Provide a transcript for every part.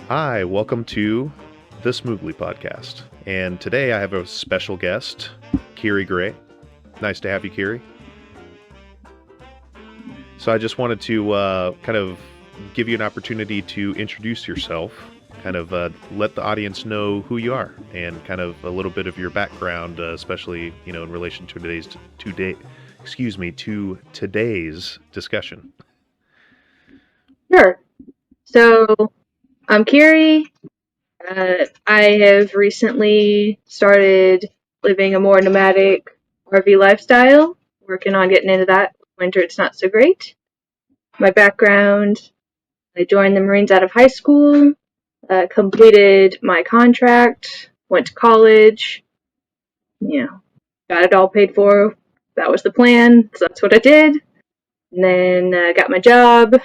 Hi, welcome to the Smoogley podcast. And today I have a special guest, Kiri Gray. Nice to have you, Kiri. So I just wanted to kind of give you an opportunity to introduce yourself, kind of let the audience know who you are, and kind of a little bit of your background, especially in relation to today's discussion. Sure. So I'm Kiri. I have recently started living a more nomadic RV lifestyle, working on getting into that. Winter, it's not so great. My background, I joined the Marines out of high school, completed my contract, went to college, got it all paid for. That was the plan, so that's what I did. And then got my job,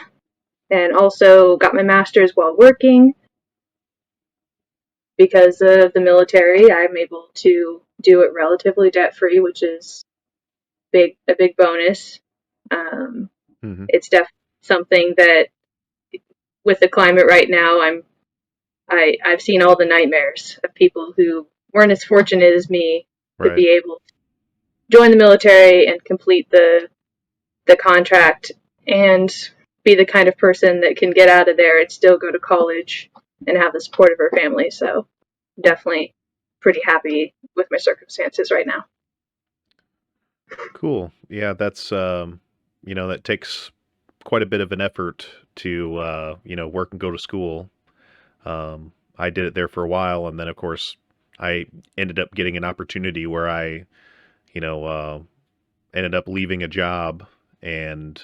and also got my master's while working. Because of the military, I'm able to do it relatively debt-free, which is a big bonus. It's definitely something that, with the climate right now, I've seen all the nightmares of people who weren't as fortunate as me to be able to join the military and complete the contract and be the kind of person that can get out of there and still go to college and have the support of her family. So I'm definitely pretty happy with my circumstances right now. Cool. Yeah, that's that takes quite a bit of an effort to work and go to school. I did it there for a while, and then of course I ended up getting an opportunity where I ended up leaving a job, and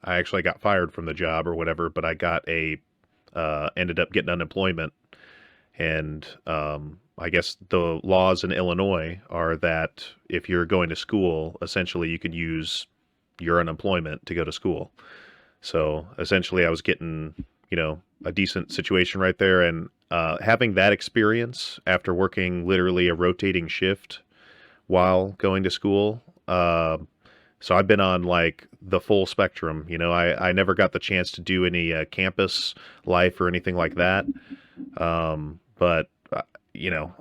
I actually got fired from the job or whatever, but I got ended up getting unemployment. And I guess the laws in Illinois are that if you're going to school, essentially you could use your unemployment to go to school. So essentially I was getting, a decent situation right there. And having that experience after working literally a rotating shift while going to school, so I've been on like the full spectrum. I never got the chance to do any campus life or anything like that. But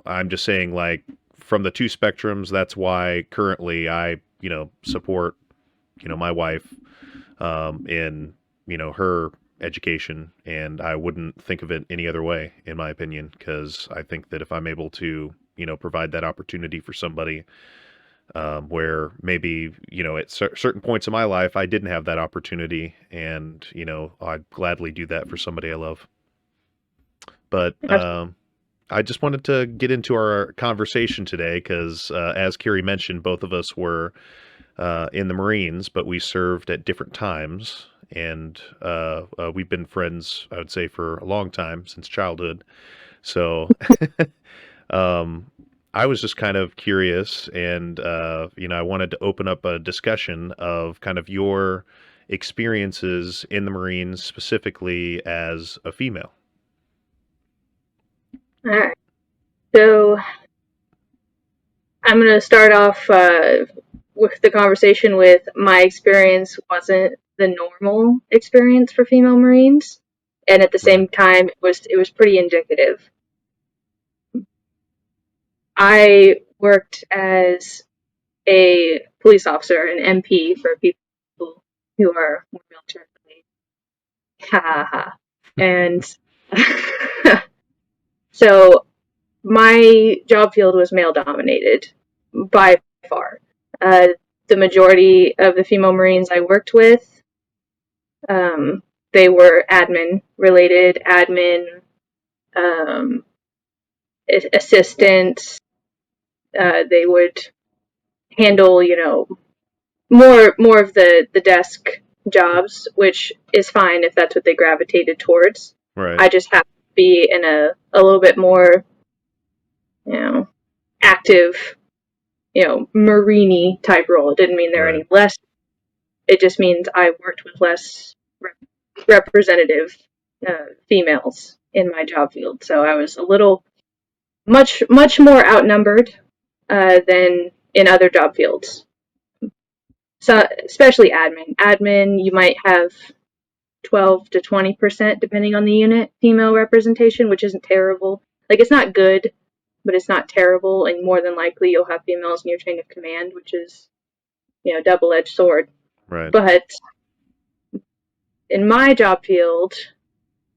I'm just saying, like, from the two spectrums, that's why currently I, support, my wife, in, her education, and I wouldn't think of it any other way, in my opinion, because I think that if I'm able to, provide that opportunity for somebody, where maybe, at certain points in my life, I didn't have that opportunity, and, I'd gladly do that for somebody I love. But, I just wanted to get into our conversation today because, as Kiri mentioned, both of us were in the Marines, but we served at different times, and we've been friends, I would say, for a long time, since childhood. So I was just kind of curious, and I wanted to open up a discussion of kind of your experiences in the Marines, specifically as a female. All right. So I'm going to start off with the conversation with my experience wasn't the normal experience for female Marines, and at the same time it was pretty indicative. I worked as a police officer, an MP, for people who are more military related. Ha ha ha. And so my job field was male dominated by far. The majority of the female Marines I worked with, they were admin related, assistants. They would handle, more of the desk jobs, which is fine if that's what they gravitated towards. Right. I just have to be in a little bit more, active, Marine type role. It didn't mean there were any less. It just means I worked with less representative females in my job field. So I was much more outnumbered than in other job fields. So especially admin. Admin, you might have 12 to 20%, depending on the unit, female representation, which isn't terrible. Like, it's not good, but it's not terrible, and more than likely you'll have females in your chain of command, which is, double-edged sword. Right. But in my job field,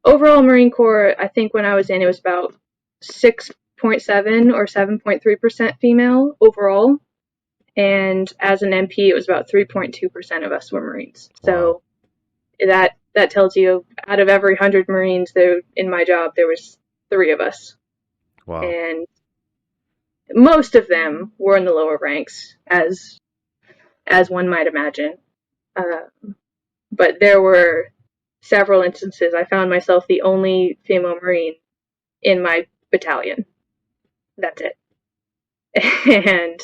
overall Marine Corps, I think when I was in, it was about 6.7 or 7.3% female overall. And as an MP, it was about 3.2% of us were Marines. So that tells you, out of every 100 Marines there in my job, there was 3 of us. Wow. And most of them were in the lower ranks, as one might imagine. But there were several instances I found myself the only female Marine in my battalion. That's it. And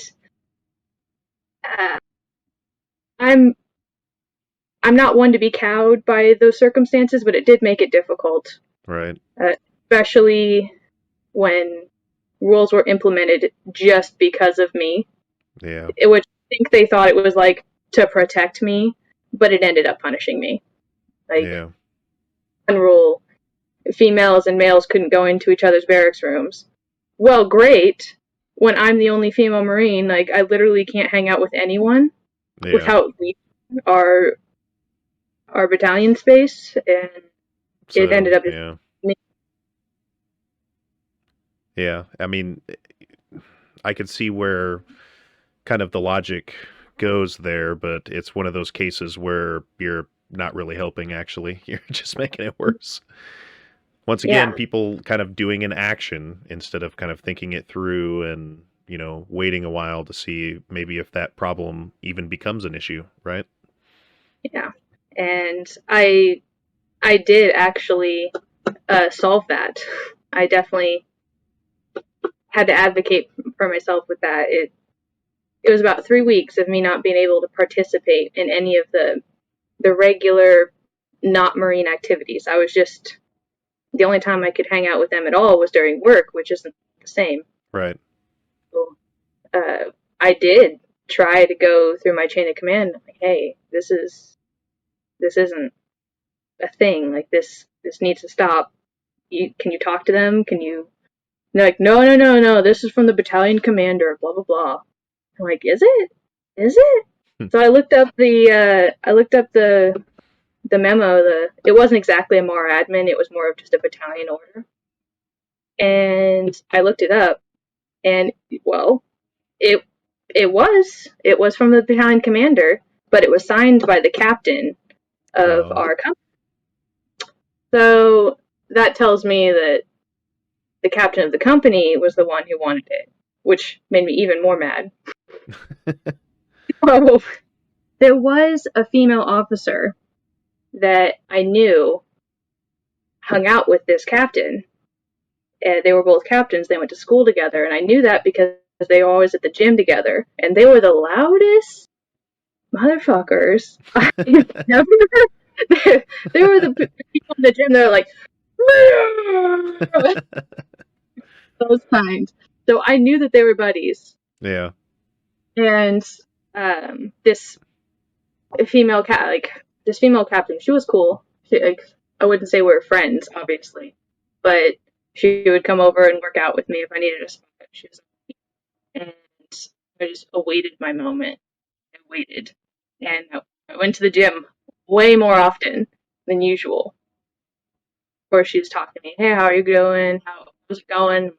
I'm not one to be cowed by those circumstances, but it did make it difficult. Right. Especially when rules were implemented just because of me. Yeah. Which I think they thought it was like to protect me, but it ended up punishing me. Like, one rule, females and males couldn't go into each other's barracks rooms. Well, great. When I'm the only female Marine, like, I literally can't hang out with anyone without leaving our battalion space, and it ended up me. Yeah, I mean, I could see where kind of the logic goes there, but it's one of those cases where you're not really helping, actually. You're just making it worse. Once again, people kind of doing an action instead of kind of thinking it through and, waiting a while to see maybe if that problem even becomes an issue, right? Yeah. And I did actually solve that. I definitely had to advocate for myself with that. It was about 3 weeks of me not being able to participate in any of the regular not Marine activities. I was just, the only time I could hang out with them at all was during work, which isn't the same. Right. So, I did try to go through my chain of command. Like, hey, this isn't a thing. Like, this needs to stop. Can you talk to them? Can you? And they're like, no. This is from the battalion commander. Blah blah blah. I'm like, is it? Is it? So I looked up the memo. It wasn't exactly a MAR admin. It was more of just a battalion order. And I looked it up, and well, it was from the battalion commander, but it was signed by the captain of our company. So that tells me that the captain of the company was the one who wanted it, which made me even more mad. So there was a female officer that I knew hung out with this captain. They were both captains. They went to school together, and I knew that because they were always at the gym together, and they were the loudest motherfuckers I've never. They were the people in the gym that were like, those kinds. So I knew that they were buddies. Yeah. And this female captain, she was cool. I wouldn't say we were friends, obviously, but she would come over and work out with me if I needed a spot. She was, and I just awaited my moment. I waited, and I went to the gym way more often than usual. Of course, she was talking to me. Hey, how are you doing? How's it going?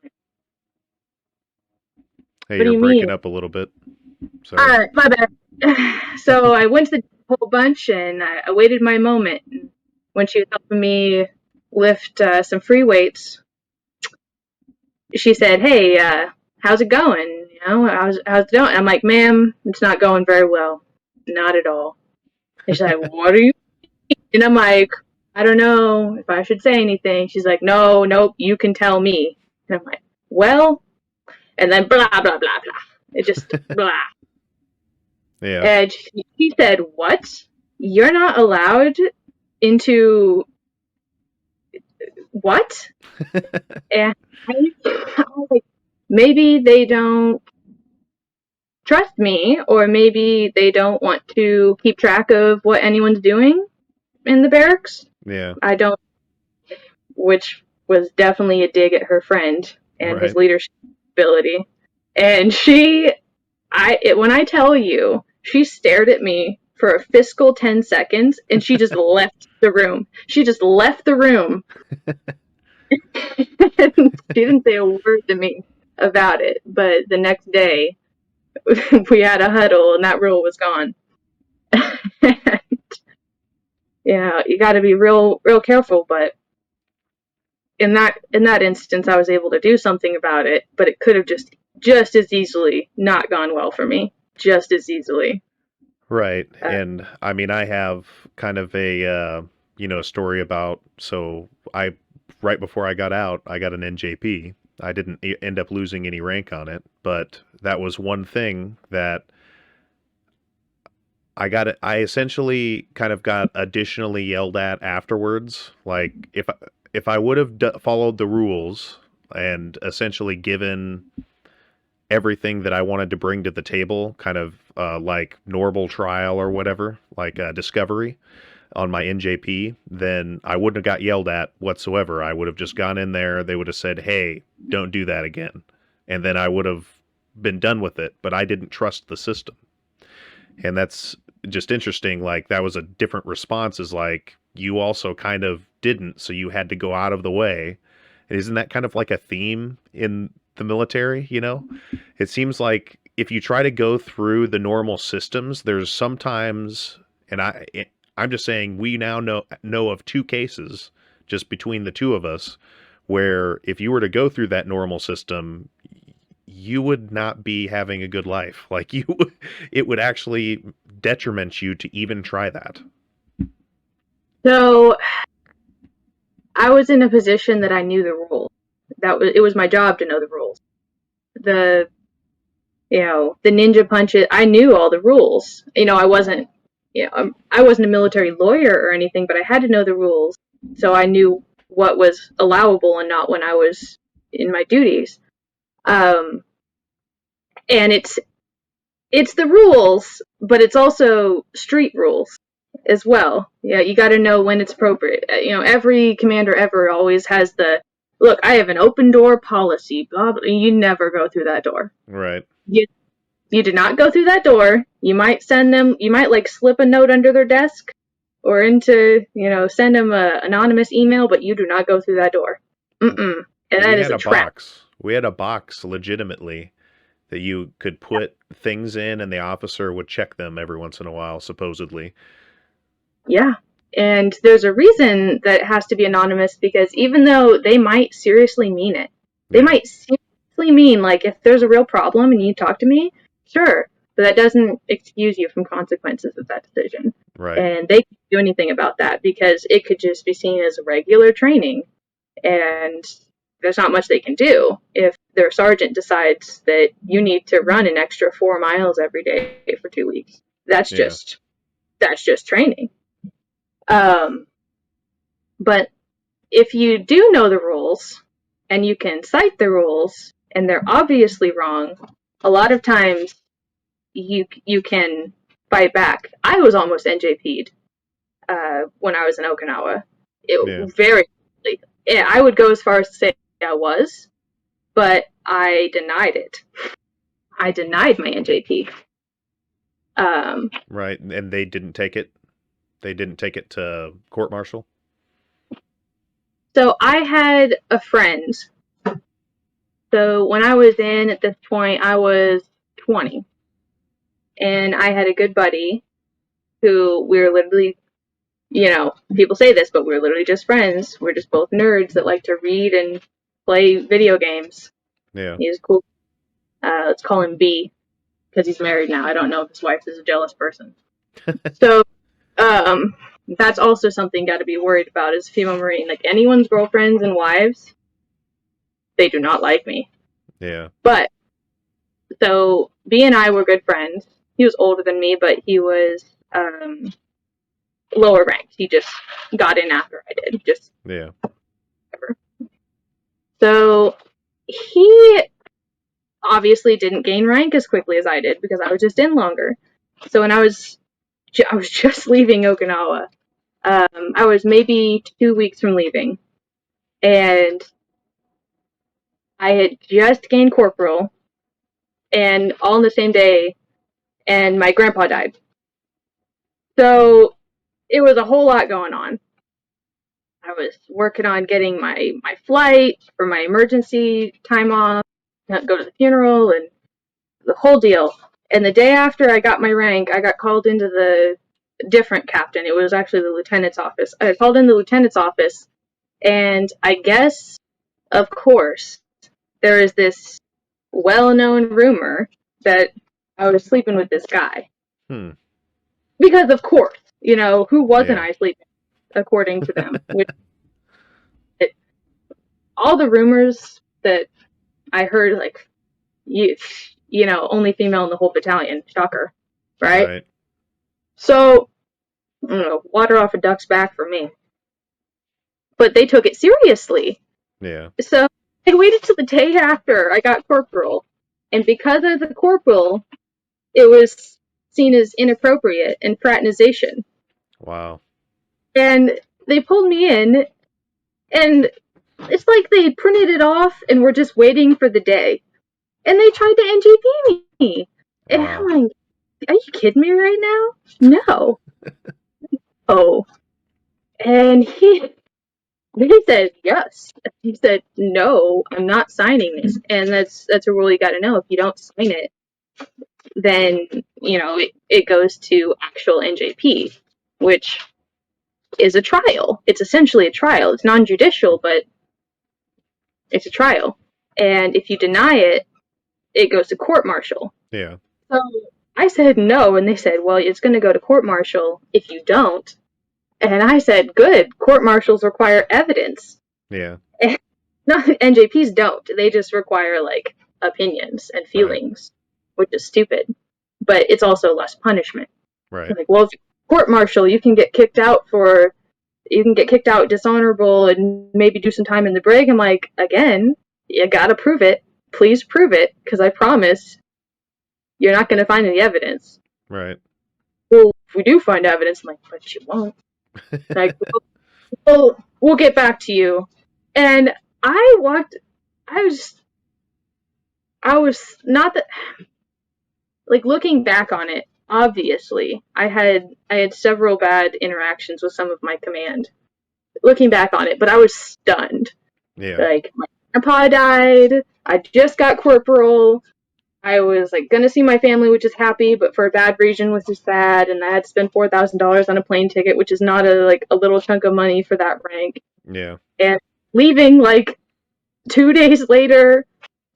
Hey, you're breaking up a little bit. Sorry. My bad. So I went to the whole bunch, and I waited my moment. And when she was helping me lift some free weights, she said, "Hey, how's it going? How's it going?" I'm like, "Ma'am, it's not going very well. Not at all." And she's like, "What are you?" And I'm like, "I don't know if I should say anything." She's like, "Nope, you can tell me." And I'm like, "Well," and then blah blah blah blah. It just blah. Yeah. And she said, "What? You're not allowed into what? And I was like, maybe they don't trust me, or maybe they don't want to keep track of what anyone's doing in the barracks. Yeah. I don't, which was definitely a dig at her friend and his Right. leadership ability. And when I tell you, she stared at me for a fiscal 10 seconds and she just left the room. She just left the room. She didn't say a word to me about it, but the next day we had a huddle and that rule was gone. And, you got to be real careful, but in that instance I was able to do something about it, but it could have just as easily not gone well for me, just as easily. Right. And I mean, I have kind of a story about, so I right before I got out, I got an NJP. I didn't end up losing any rank on it, but that was one thing that I essentially kind of got additionally yelled at afterwards. Like if I would have followed the rules and essentially given everything that I wanted to bring to the table, kind of like normal trial or whatever, like discovery on my NJP, then I wouldn't have got yelled at whatsoever. I would have just gone in there. They would have said, "Hey, don't do that again," and then I would have been done with it. But I didn't trust the system, and that's just interesting. Like that was a different response. Is like you also kind of didn't, so you had to go out of the way. Isn't that kind of like a theme in the military? It seems like if you try to go through the normal systems, there's sometimes, and I'm just saying we now know of 2 cases just between the 2 of us where if you were to go through that normal system, you would not be having a good life. Like it would actually detriment you to even try that. So I was in a position that I knew the rules. It was my job to know the rules. The ninja punches. I knew all the rules. I wasn't a military lawyer or anything, but I had to know the rules, so I knew what was allowable and not when I was in my duties. And it's the rules, but it's also street rules as well. Yeah, you got to know when it's appropriate. Every commander ever always has the look. I have an open door policy. Blah blah. You never go through that door. Right. You do not go through that door. You might send them. You might like slip a note under their desk, or send them an anonymous email. But you do not go through that door. And that is a trap. We had a box legitimately that you could put things in and the officer would check them every once in a while, supposedly. Yeah. And there's a reason that it has to be anonymous, because even though they might seriously mean it, they might seriously mean, like, if there's a real problem and you talk to me, sure. But that doesn't excuse you from consequences of that decision. Right. And they can't do anything about that because it could just be seen as a regular training. And there's not much they can do if their sergeant decides that you need to run an extra 4 miles every day for 2 weeks. That's just training. But if you do know the rules and you can cite the rules and they're obviously wrong, a lot of times you can fight back. I was almost NJP'd when I was in Okinawa. I would go as far as to say I was, but I denied it. I denied my NJP. Right, and they didn't take it. They didn't take it to court martial. So I had a friend. So when I was in at this point, I was 20, and I had a good buddy who we were literally, people say this, but we're literally just friends. We're just both nerds that like to read and play video games. Yeah. He's cool. Let's call him B, because he's married now. I don't know if his wife is a jealous person. So, that's also something got to be worried about as a female Marine. Like, anyone's girlfriends and wives, they do not like me. Yeah. But, so, B and I were good friends. He was older than me, but he was, lower ranked. He just got in after I did. Just yeah. Whatever. So he obviously didn't gain rank as quickly as I did because I was just in longer. So when I was just leaving Okinawa, I was maybe 2 weeks from leaving, and I had just gained corporal, and all in the same day, and my grandpa died. So it was a whole lot going on. I was working on getting my flight for my emergency time off, go to the funeral, and the whole deal. And the day after I got my rank, I got called into the different captain. It was actually the lieutenant's office. I got called in the lieutenant's office, and I guess, of course, there is this well-known rumor that I was sleeping with this guy. Because, of course, who wasn't I sleeping, according to them? All the rumors that I heard, like, only female in the whole battalion. Shocker, right? So, I don't know, water off a duck's back for me. But they took it seriously. Yeah. So I waited till the day after I got corporal. And because I was a corporal, it was seen as inappropriate and fraternization. Wow. And they pulled me in, and it's like they printed it off and were just waiting for the day. And they tried to NJP me. And I'm like, are you kidding me right now? No. Oh. And he said yes. He said, no, I'm not signing this. And that's a rule you got to know. If you don't sign it, then, it goes to actual NJP, which is a trial. It's essentially a trial. It's non-judicial, but it's a trial. And if you deny it, it goes to court-martial. Yeah. So I said no, and they said, well, it's going to go to court-martial if you don't. And I said, good, court-martials require evidence. Yeah. And NJPs don't. They just require, like, opinions and feelings, which is stupid. But it's also less punishment. Right. Like, well, if you court-martial, you can get kicked out dishonorable and maybe do some time in the brig. I'm like, again, you gotta prove it. Please prove it, because I promise you're not going to find any evidence. Right. Well, if we do find evidence, I'm like, but you won't. Like, we'll get back to you. And I was not that, like, looking back on it, obviously, I had several bad interactions with some of my command. Looking back on it, but I was stunned. Yeah. Like, my grandpa died, I just got corporal, I was, like, gonna see my family, which is happy, but for a bad region, which is sad, and I had to spend $4,000 on a plane ticket, which is not a little chunk of money for that rank. Yeah. And leaving, like, 2 days later,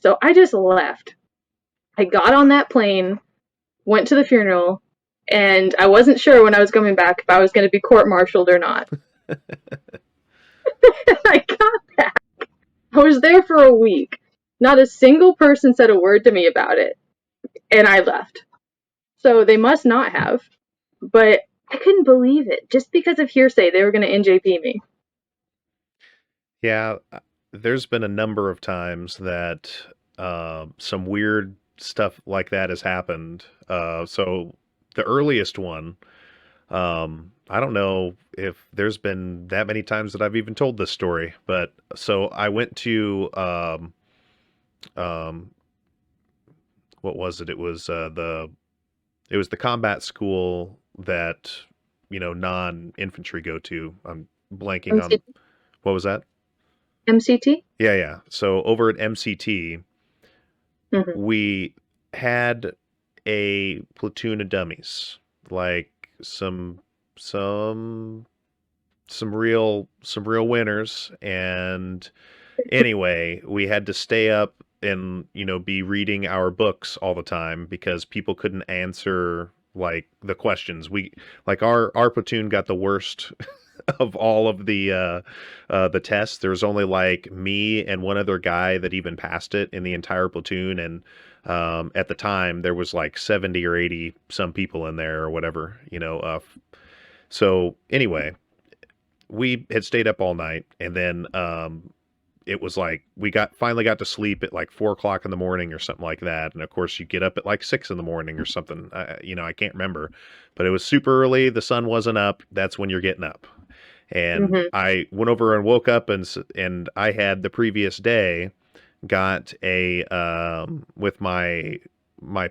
so I just left. I got on that plane, went to the funeral, and I wasn't sure when I was coming back if I was gonna be court-martialed or not. I got back. I was there for a week. Not a single person said a word to me about it. And I left. So they must not have. But I couldn't believe it. Just because of hearsay, they were going to NJP me. Yeah, there's been a number of times that some weird stuff like that has happened. So the earliest one, I don't know if there's been that many times that I've even told this story, but so I went to what was it? It was the combat school that non-infantry go to. I'm blanking on what was that? MCT? Yeah. So over at MCT, we had a platoon of dummies, like some real winners, and anyway, we had to stay up and be reading our books all the time because people couldn't answer like the questions. Our platoon got the worst of all of the tests. There was only like me and one other guy that even passed it in the entire platoon, and at the time there was like 70 or 80 some people in there or whatever, so anyway, we had stayed up all night, and then it was like we finally got to sleep at like 4 o'clock in the morning or something like that. And of course, you get up at like 6 in the morning or something. I can't remember, but it was super early. The sun wasn't up. That's when you're getting up. And Mm-hmm. I went over and woke up, and I had the previous day got a with my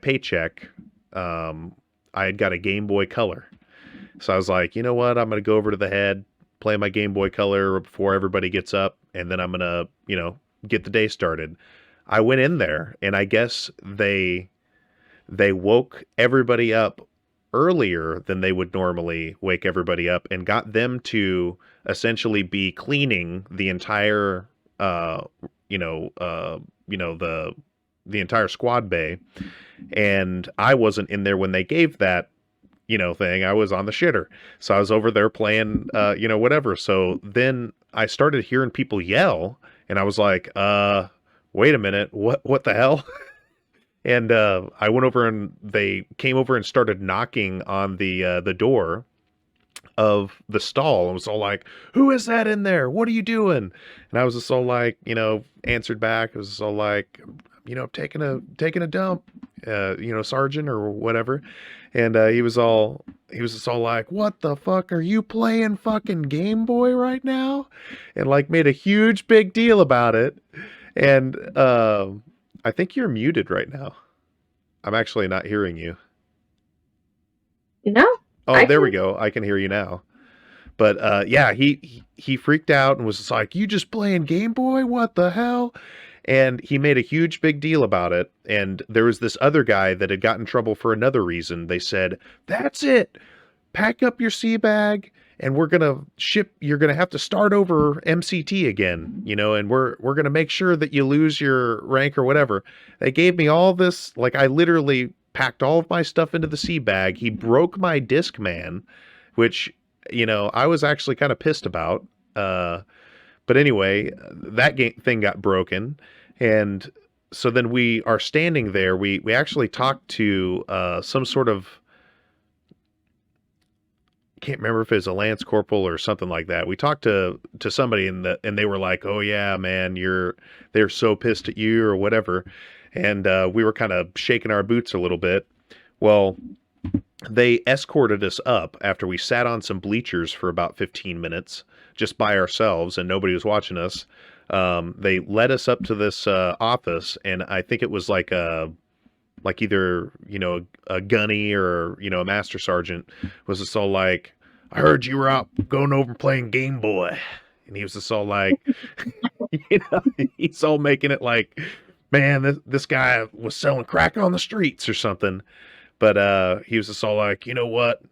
paycheck. I had got a Game Boy Color, so I was like, you know what? I'm gonna go over to the head, play my Game Boy Color before everybody gets up, and then I'm gonna get the day started. I went in there, and I guess they woke everybody up earlier than they would normally wake everybody up, and got them to essentially be cleaning the entire uh you know uh the entire squad bay. And I wasn't in there when they gave that thing. I was on the shitter, so I was over there playing whatever. So then I started hearing people yell, and I was like, wait a minute, what the hell? And I went over, and they came over and started knocking on the door of the stall, and was all like, "Who is that in there? What are you doing?" And I was just all like, answered back. I was just all like, taking a dump, sergeant or whatever. And he was just all like, "What the fuck are you playing, fucking Game Boy right now?" And like made a huge big deal about it. And I think you're muted right now. I'm actually not hearing you. No, Oh, there we go. I can hear you now. But yeah, he freaked out and was just like, "You just playing Game Boy? What the hell?" And he made a huge big deal about it. And there was this other guy that had gotten in trouble for another reason. They said, "That's it. Pack up your sea bag, and we're gonna ship. You're gonna have to start over MCT again, and we're gonna make sure that you lose your rank or whatever." They gave me all this, like I literally packed all of my stuff into the sea bag. He broke my Discman, which I was actually kind of pissed about. But anyway, that thing got broken, and so then we are standing there. We actually talked to some sort of, can't remember if it's a lance corporal or something like that. We talked to somebody, and they were like, "Oh yeah, man, they're so pissed at you," or whatever. And we were kind of shaking our boots a little bit. Well, they escorted us up after we sat on some bleachers for about 15 minutes just by ourselves, and nobody was watching us. They led us up to this office, and I think it was like either a gunny or a master sergeant was just all like, "I heard you were out going over playing Game Boy," and he was just all like, he's all making it like, "Man, this guy was selling crack on the streets or something." But he was just all like, "You know what?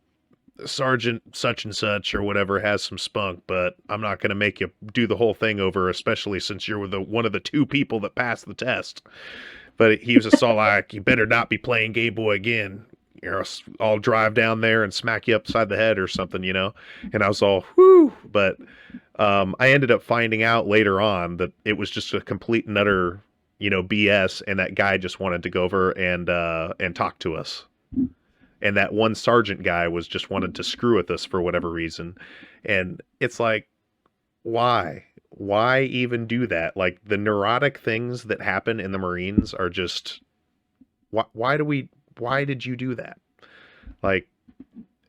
Sergeant such and such or whatever has some spunk, but I'm not going to make you do the whole thing over, especially since you're one of the 2 people that passed the test." But he was just all like, "You better not be playing Game Boy again. I'll drive down there and smack you upside the head or something." And I was all, whoo. But I ended up finding out later on that it was just a complete and utter, BS, and that guy just wanted to go over and talk to us. And that one sergeant guy was just wanted to screw with us for whatever reason. And it's like, why? Why even do that? Like, the neurotic things that happen in the Marines are just, why did you do that? Like,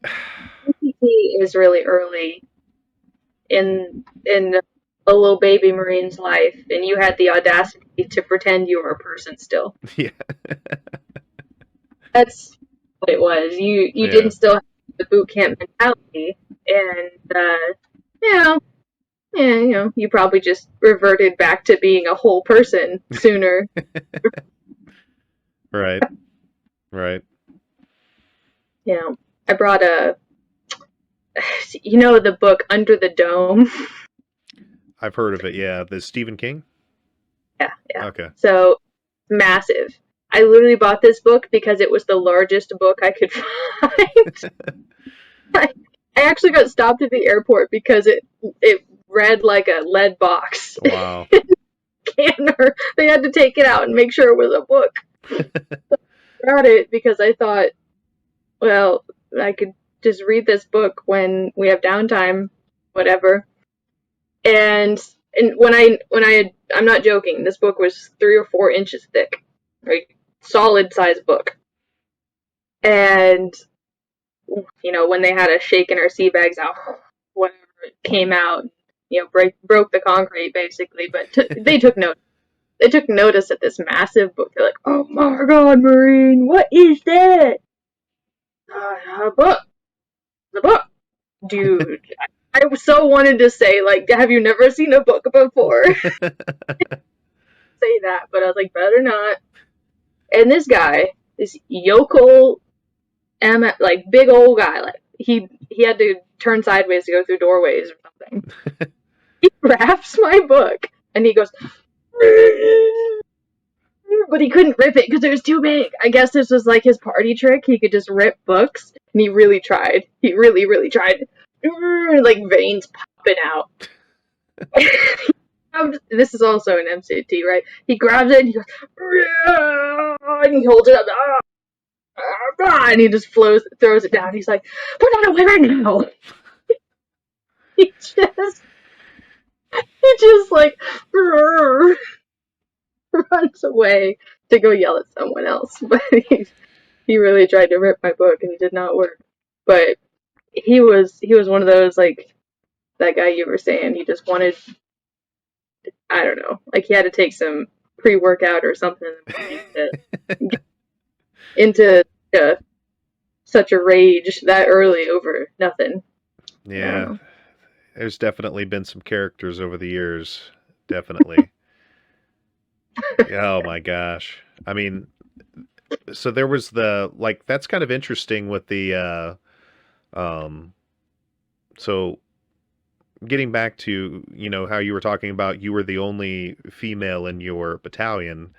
MCT is really early in a little baby Marine's life, and you had the audacity to pretend you were a person still. yeah. That's what it was. You Yeah. didn't still have the boot camp mentality, and you probably just reverted back to being a whole person sooner. Right. I brought the book Under the Dome. I've heard of it. Yeah, the Stephen King. Yeah. Okay. So massive. I literally bought this book because it was the largest book I could find. I actually got stopped at the airport because it read like a lead box. Wow. Scanner. They had to take it out and make sure it was a book. So I brought it because I thought, well, I could just read this book when we have downtime, whatever. And And I'm not joking, this book was 3 or 4 inches thick. Like, solid size book. And, you know, when they had us shaking our sea bags out, whatever, it came out, you know, broke the concrete, basically. But they took notice. They took notice at this massive book. They're like, "Oh my God, Marine, what is that?" A book. The book. Dude, I so wanted to say, like, have you never seen a book before? Say that, but I was like, better not. And this guy, this yokel, like, big old guy, like, he had to turn sideways to go through doorways or something. He grabs my book, and he goes, but he couldn't rip it because it was too big. I guess this was like his party trick. He could just rip books, and he really tried. He really, really tried. Like, veins popping out. This is also an MCT, right? He grabs it, and he goes, and he holds it up, and he just throws it down. He's like, "Put that away right now!" he just like runs away to go yell at someone else. But he really tried to rip my book, and it did not work. But he was one of those, like, that guy you were saying. He just wanted, I don't know, like, he had to take some pre-workout or something to get into such a rage that early over nothing. Yeah, there's definitely been some characters over the years. Definitely. Oh my gosh. I mean, so there was that's kind of interesting with the so getting back to, you know, how you were talking about you were the only female in your battalion.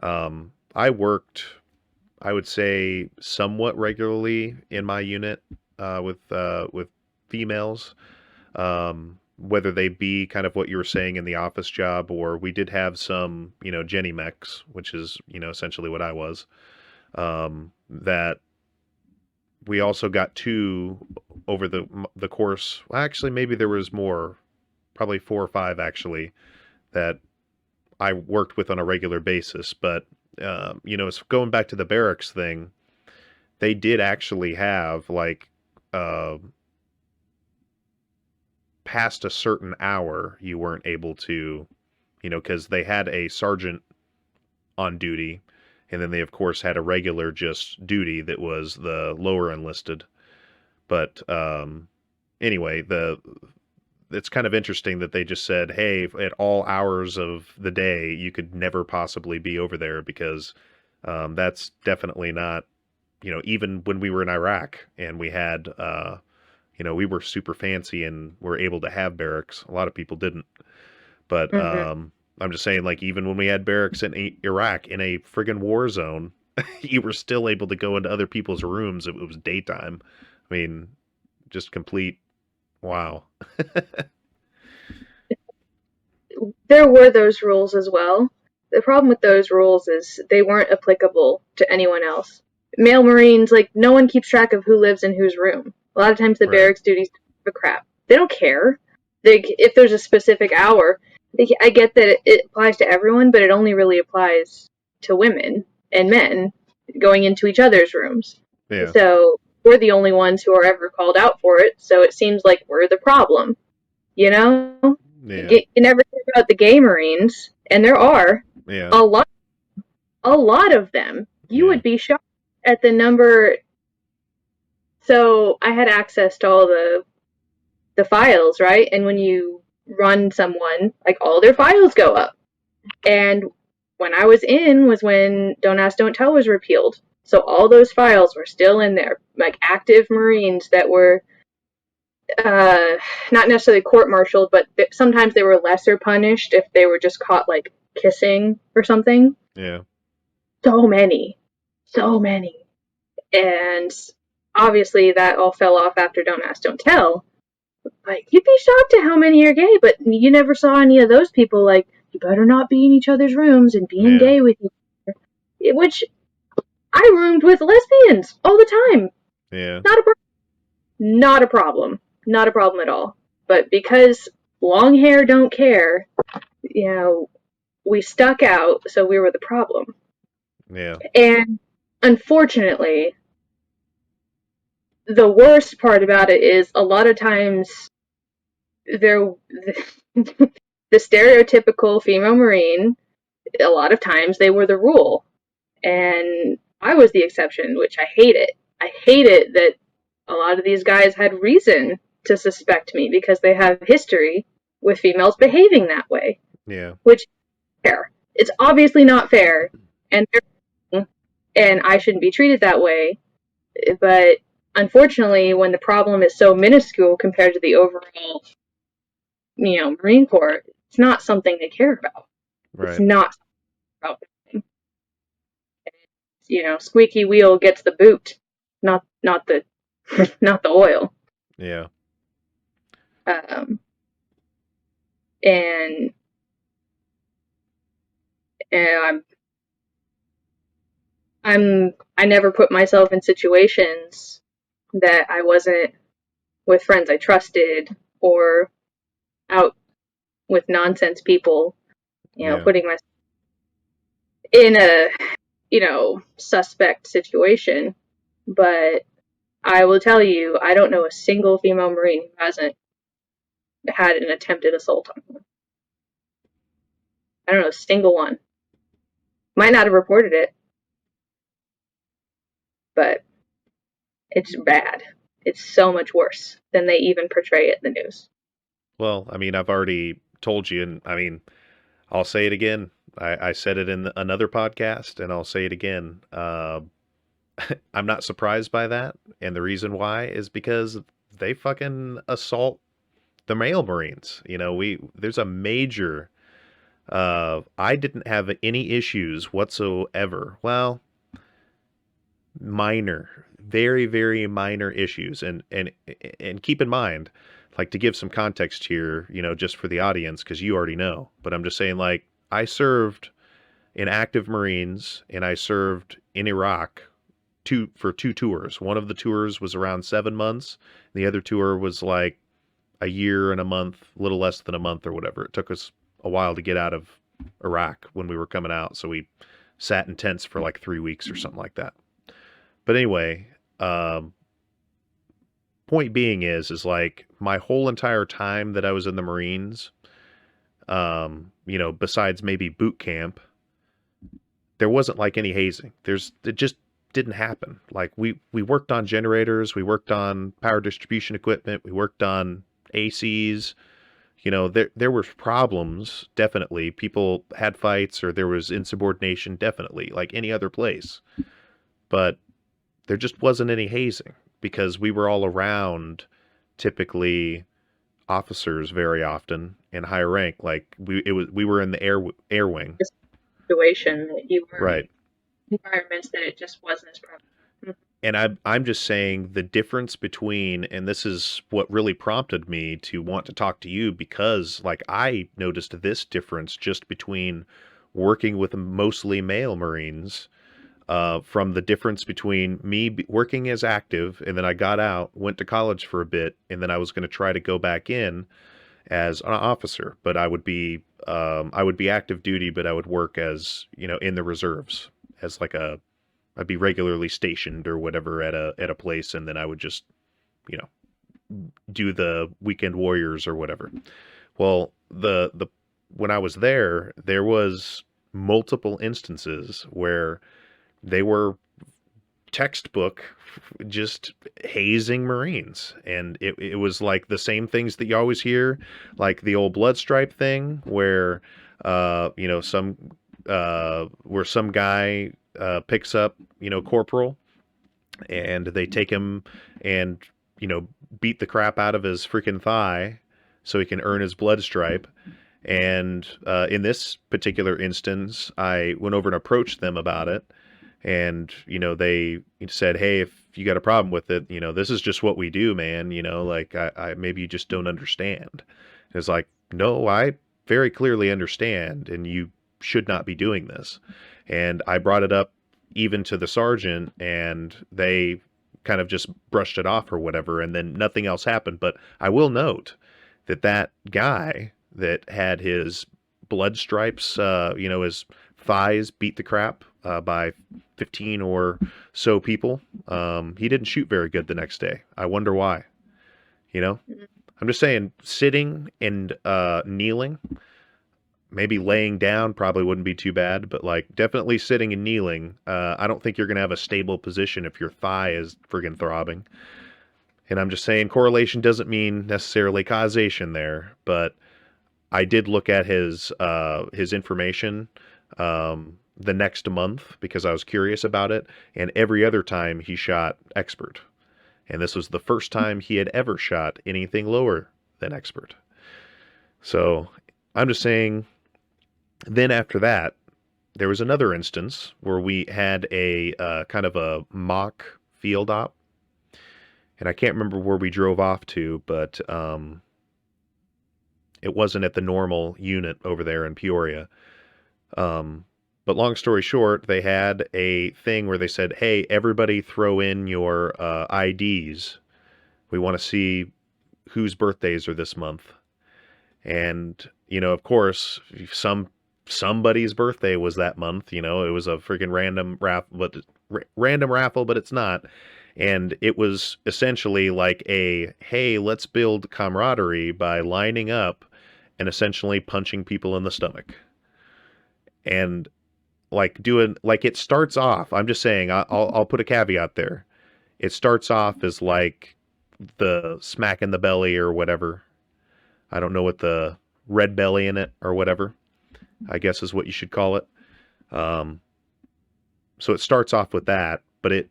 I worked, I would say, somewhat regularly in my unit with females, whether they be kind of what you were saying in the office job, or we did have some, you know, Jenny mechs, which is, you know, essentially what I was. That we also got 2 over the course. Well, actually, maybe there was more, probably 4 or 5 actually, that I worked with on a regular basis. But you know, it's going back to the barracks thing. They did actually have, like, past a certain hour, you weren't able to, you know, because they had a sergeant on duty, and then they of course had a regular just duty that was the lower enlisted. But anyway, it's kind of interesting that they just said, hey, at all hours of the day, you could never possibly be over there, because that's definitely not, you know, even when we were in Iraq and we had, you know, we were super fancy and were able to have barracks. A lot of people didn't. But I'm just saying, like, even when we had barracks in Iraq, in a friggin' war zone, you were still able to go into other people's rooms if it was daytime. I mean, just complete wow. There were those rules as well. The problem with those rules is they weren't applicable to anyone else. Male Marines, like, no one keeps track of who lives in whose room. A lot of times the barracks duties give a crap. They don't care. If there's a specific hour, I get that it applies to everyone, but it only really applies to women and men going into each other's rooms. Yeah. So we're the only ones who are ever called out for it, so it seems like we're the problem. You know? Yeah. You never hear about the gay Marines, and there are a lot of them. You would be shocked at the number. So I had access to all the files, right? And when you run someone, like, all their files go up. And when I was in was when Don't Ask, Don't Tell was repealed. So all those files were still in there, like active Marines that were not necessarily court-martialed, but sometimes they were lesser punished if they were just caught, like, kissing or something. Yeah. So many. And obviously that all fell off after Don't Ask, Don't Tell. Like, you'd be shocked at how many are gay, but you never saw any of those people, like, you better not be in each other's rooms and being gay with each other. Which, I roomed with lesbians all the time. Yeah. Not a problem. Not a problem at all. But because long hair don't care, we stuck out, so we were the problem. Yeah. And unfortunately, the worst part about it is a lot of times there the stereotypical female Marine, a lot of times they were the rule. And I was the exception, which I hate it. I hate it that a lot of these guys had reason to suspect me because they have history with females behaving that way. Yeah. Which is fair. It's obviously not fair, and I shouldn't be treated that way. But unfortunately, when the problem is so minuscule compared to the overall, Marine Corps, it's not something they care about. Right. It's not about them. Squeaky wheel gets the boot, not the not the oil. Yeah. And I never put myself in situations that I wasn't with friends I trusted or out with nonsense people, putting myself in a, suspect situation. But I will tell you, I don't know a single female Marine who hasn't had an attempted assault on them. I don't know a single one. Might not have reported it, but it's bad. It's so much worse than they even portray it in the news. Well, I mean, I've already told you, and I mean, I'll say it again. I said it in another podcast, and I'll say it again. I'm not surprised by that, and the reason why is because they fucking assault the male Marines. There's a major. I didn't have any issues whatsoever. Well, minor, very, very minor issues, and keep in mind, like, to give some context here, just for the audience, because you already know, but I'm just saying, like, I served in active Marines, and I served in Iraq for 2 tours. One of the tours was around 7 months. The other tour was like a year and a month, a little less than a month or whatever. It took us a while to get out of Iraq when we were coming out, so we sat in tents for like 3 weeks or something like that. But anyway, point being is like my whole entire time that I was in the Marines, besides maybe boot camp, there wasn't like any hazing. It just didn't happen. Like we worked on generators, we worked on power distribution equipment, we worked on ACs. There were problems, definitely. People had fights, or there was insubordination, definitely, like any other place. But there just wasn't any hazing because we were all around, typically, officers very often in higher rank. Like we were in the air wing. Situation that you were right. in environments that it just wasn't as prevalent. And I'm just saying the difference between, and this is what really prompted me to want to talk to you, because like I noticed this difference just between working with mostly male Marines, from the difference between me working as active, and then I got out, went to college for a bit, and then I was going to try to go back in as an officer, but I would be active duty, but I would work as, in the reserves as like I'd be regularly stationed or whatever at a place, and then I would just, do the weekend warriors or whatever. Well, when I was there was multiple instances where they were textbook just hazing Marines, and it was like the same things that you always hear, like the old blood stripe thing where some guy picks up corporal, and they take him and beat the crap out of his freaking thigh so he can earn his blood stripe. And in this particular instance, I went over and approached them about it. And, they said, hey, if you got a problem with it, this is just what we do, man. Like, I maybe you just don't understand. And it's like, no, I very clearly understand, and you should not be doing this. And I brought it up even to the sergeant, and they kind of just brushed it off or whatever, and then nothing else happened. But I will note that guy that had his blood stripes, his thighs beat the crap by 15 or so people, he didn't shoot very good the next day. I wonder why. You know, I'm just saying, sitting and kneeling, maybe laying down probably wouldn't be too bad, but like definitely sitting and kneeling, I don't think you're gonna have a stable position if your thigh is friggin' throbbing. And I'm just saying correlation doesn't mean necessarily causation there, but I did look at his information the next month because I was curious about it, and every other time he shot expert. And this was the first time he had ever shot anything lower than expert. So I'm just saying, then after that, there was another instance where we had a kind of a mock field op. And I can't remember where we drove off to, but it wasn't at the normal unit over there in Peoria. But long story short, they had a thing where they said, hey, everybody throw in your IDs. We want to see whose birthdays are this month. And, of course, somebody's birthday was that month. It was a freaking random raffle, but it's not. And it was essentially like hey, let's build camaraderie by lining up and essentially punching people in the stomach. And it starts off, I'm just saying, I'll put a caveat there. It starts off as like the smack in the belly or whatever. I don't know what the red belly in it or whatever, I guess is what you should call it. So it starts off with that, but it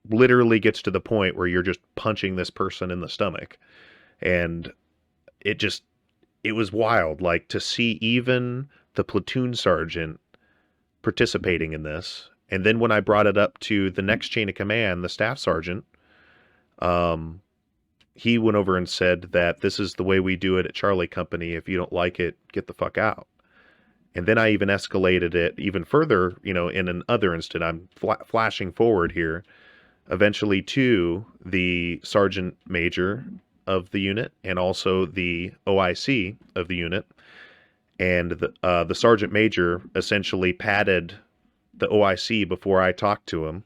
literally gets to the point where you're just punching this person in the stomach. And it was wild, like to see even the platoon sergeant participating in this. And then when I brought it up to the next chain of command, the staff sergeant, he went over and said that this is the way we do it at Charlie Company. If you don't like it, get the fuck out. And then I even escalated it even further, in another instant. I'm flashing forward here, eventually to the sergeant major of the unit and also the OIC of the unit. And the sergeant major essentially patted the OIC before I talked to him.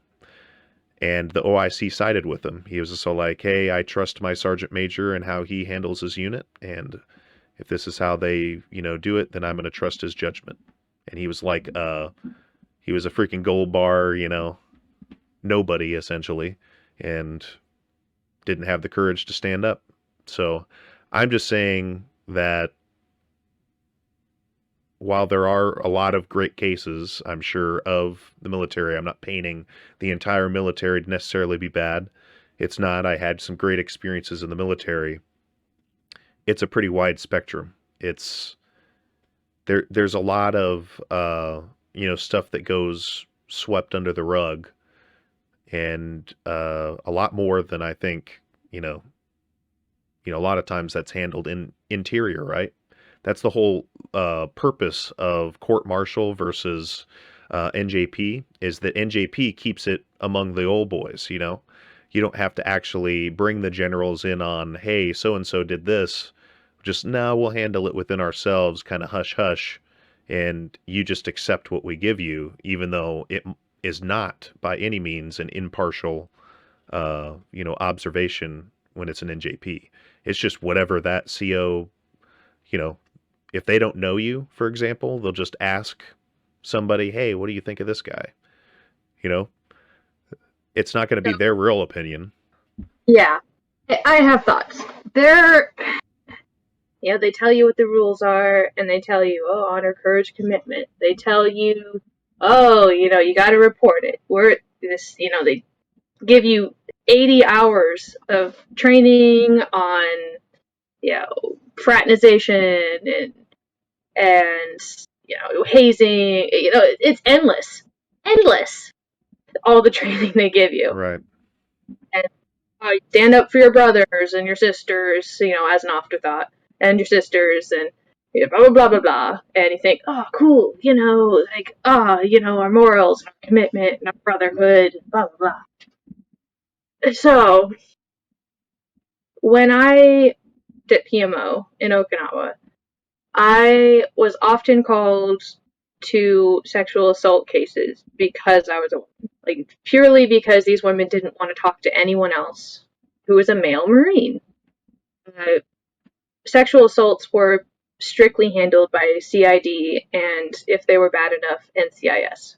And the OIC sided with him. He was also like, hey, I trust my sergeant major and how he handles his unit. And if this is how they, do it, then I'm going to trust his judgment. And he was like, he was a freaking gold bar, nobody essentially, and didn't have the courage to stand up. So I'm just saying that while there are a lot of great cases, I'm sure, of the military, I'm not painting the entire military to necessarily be bad. It's not. I had some great experiences in the military. It's a pretty wide spectrum. There's a lot of stuff that goes swept under the rug, and a lot more than I think. A lot of times that's handled in interior, right? That's the whole purpose of court-martial versus NJP, is that NJP keeps it among the old boys, You don't have to actually bring the generals in on, hey, so-and-so did this. Just, no, we'll handle it within ourselves, kind of hush-hush, and you just accept what we give you, even though it is not by any means an impartial, observation when it's an NJP. It's just whatever that CO, if they don't know you, for example, they'll just ask somebody, hey, what do you think of this guy? It's not going to be their real opinion. Yeah. I have thoughts. They tell you what the rules are, and they tell you, honor, courage, commitment. They tell you, you got to report it. They give you 80 hours of training on, fraternization and hazing. It's endless. All the training they give you. Right. And stand up for your brothers and your sisters, as an afterthought, and your sisters, and blah blah blah blah blah. And you think, oh, cool, our morals, and our commitment, and our brotherhood, blah blah blah. So when I worked at PMO in Okinawa, I was often called to sexual assault cases because I was a woman. Like, purely because these women didn't want to talk to anyone else who was a male Marine. Sexual assaults were strictly handled by CID, and if they were bad enough, NCIS.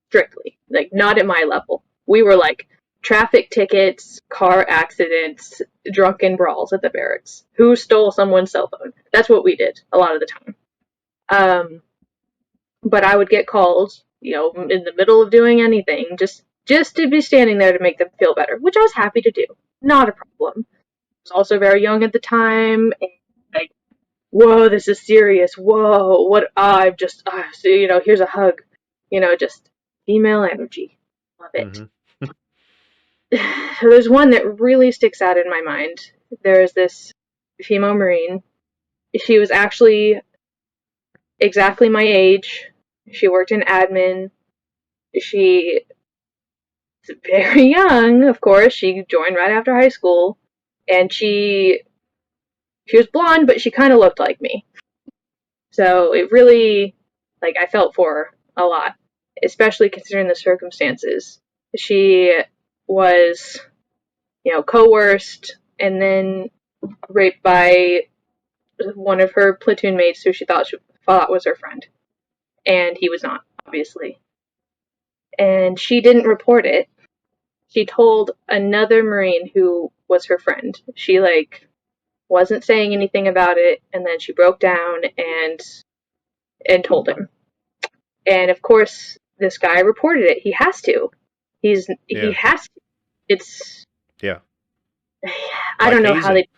Strictly. Like, not at my level. We were like traffic tickets, car accidents, drunken brawls at the barracks. Who stole someone's cell phone? That's what we did a lot of the time. But I would get called, in the middle of doing anything, just to be standing there to make them feel better, which I was happy to do. Not a problem. I was also very young at the time, and like, whoa, this is serious. Whoa, what? I'm just, so, here's a hug. Just female energy. Love it. Mm-hmm. So there's one that really sticks out in my mind. There's this female Marine. She was actually exactly my age. She worked in admin. She was very young, of course. She joined right after high school. And she was blonde, but she kind of looked like me. So it really, I felt for her a lot, especially considering the circumstances. She was, coerced and then raped by one of her platoon mates who she thought was her friend. And he was not, obviously. And she didn't report it. She told another Marine who was her friend. She, wasn't saying anything about it, and then she broke down and told him. And of course, this guy reported it. He has to. He has to. It's yeah. I don't know hazing. How they.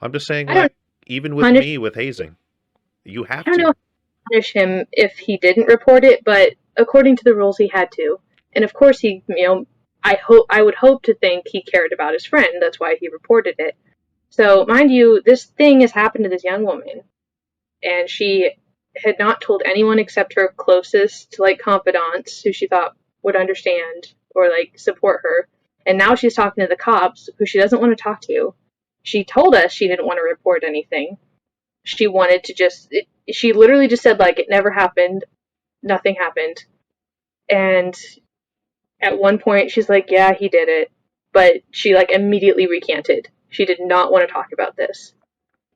I'm just saying, even with me with hazing, you have to. I don't know how to punish him if he didn't report it, but according to the rules, he had to. And of course, he, I would hope to think he cared about his friend. That's why he reported it. So, mind you, this thing has happened to this young woman, and she had not told anyone except her closest, confidants, who she thought would understand or, support her. And now she's talking to the cops, who she doesn't want to talk to. She told us she didn't want to report anything. She wanted to she literally just said, it never happened. Nothing happened. And at one point, she's like, yeah, he did it. But she, immediately recanted. She did not want to talk about this.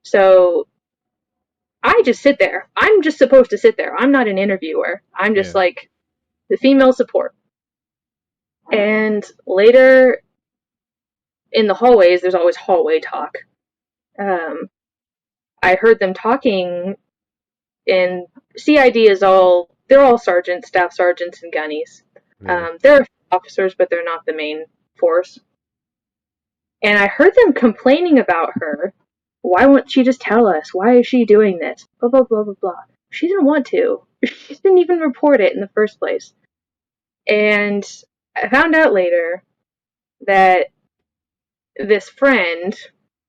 So I just sit there. I'm just supposed to sit there. I'm not an interviewer. I'm just the female support. And later in the hallways, there's always hallway talk. I heard them talking, and CID they're all sergeants, staff sergeants, and gunnies. They're officers, but they're not the main force. And I heard them complaining about her. Why won't she just tell us? Why is she doing this? Blah, blah, blah, blah, blah. She didn't want to. She didn't even report it in the first place. And I found out later that this friend,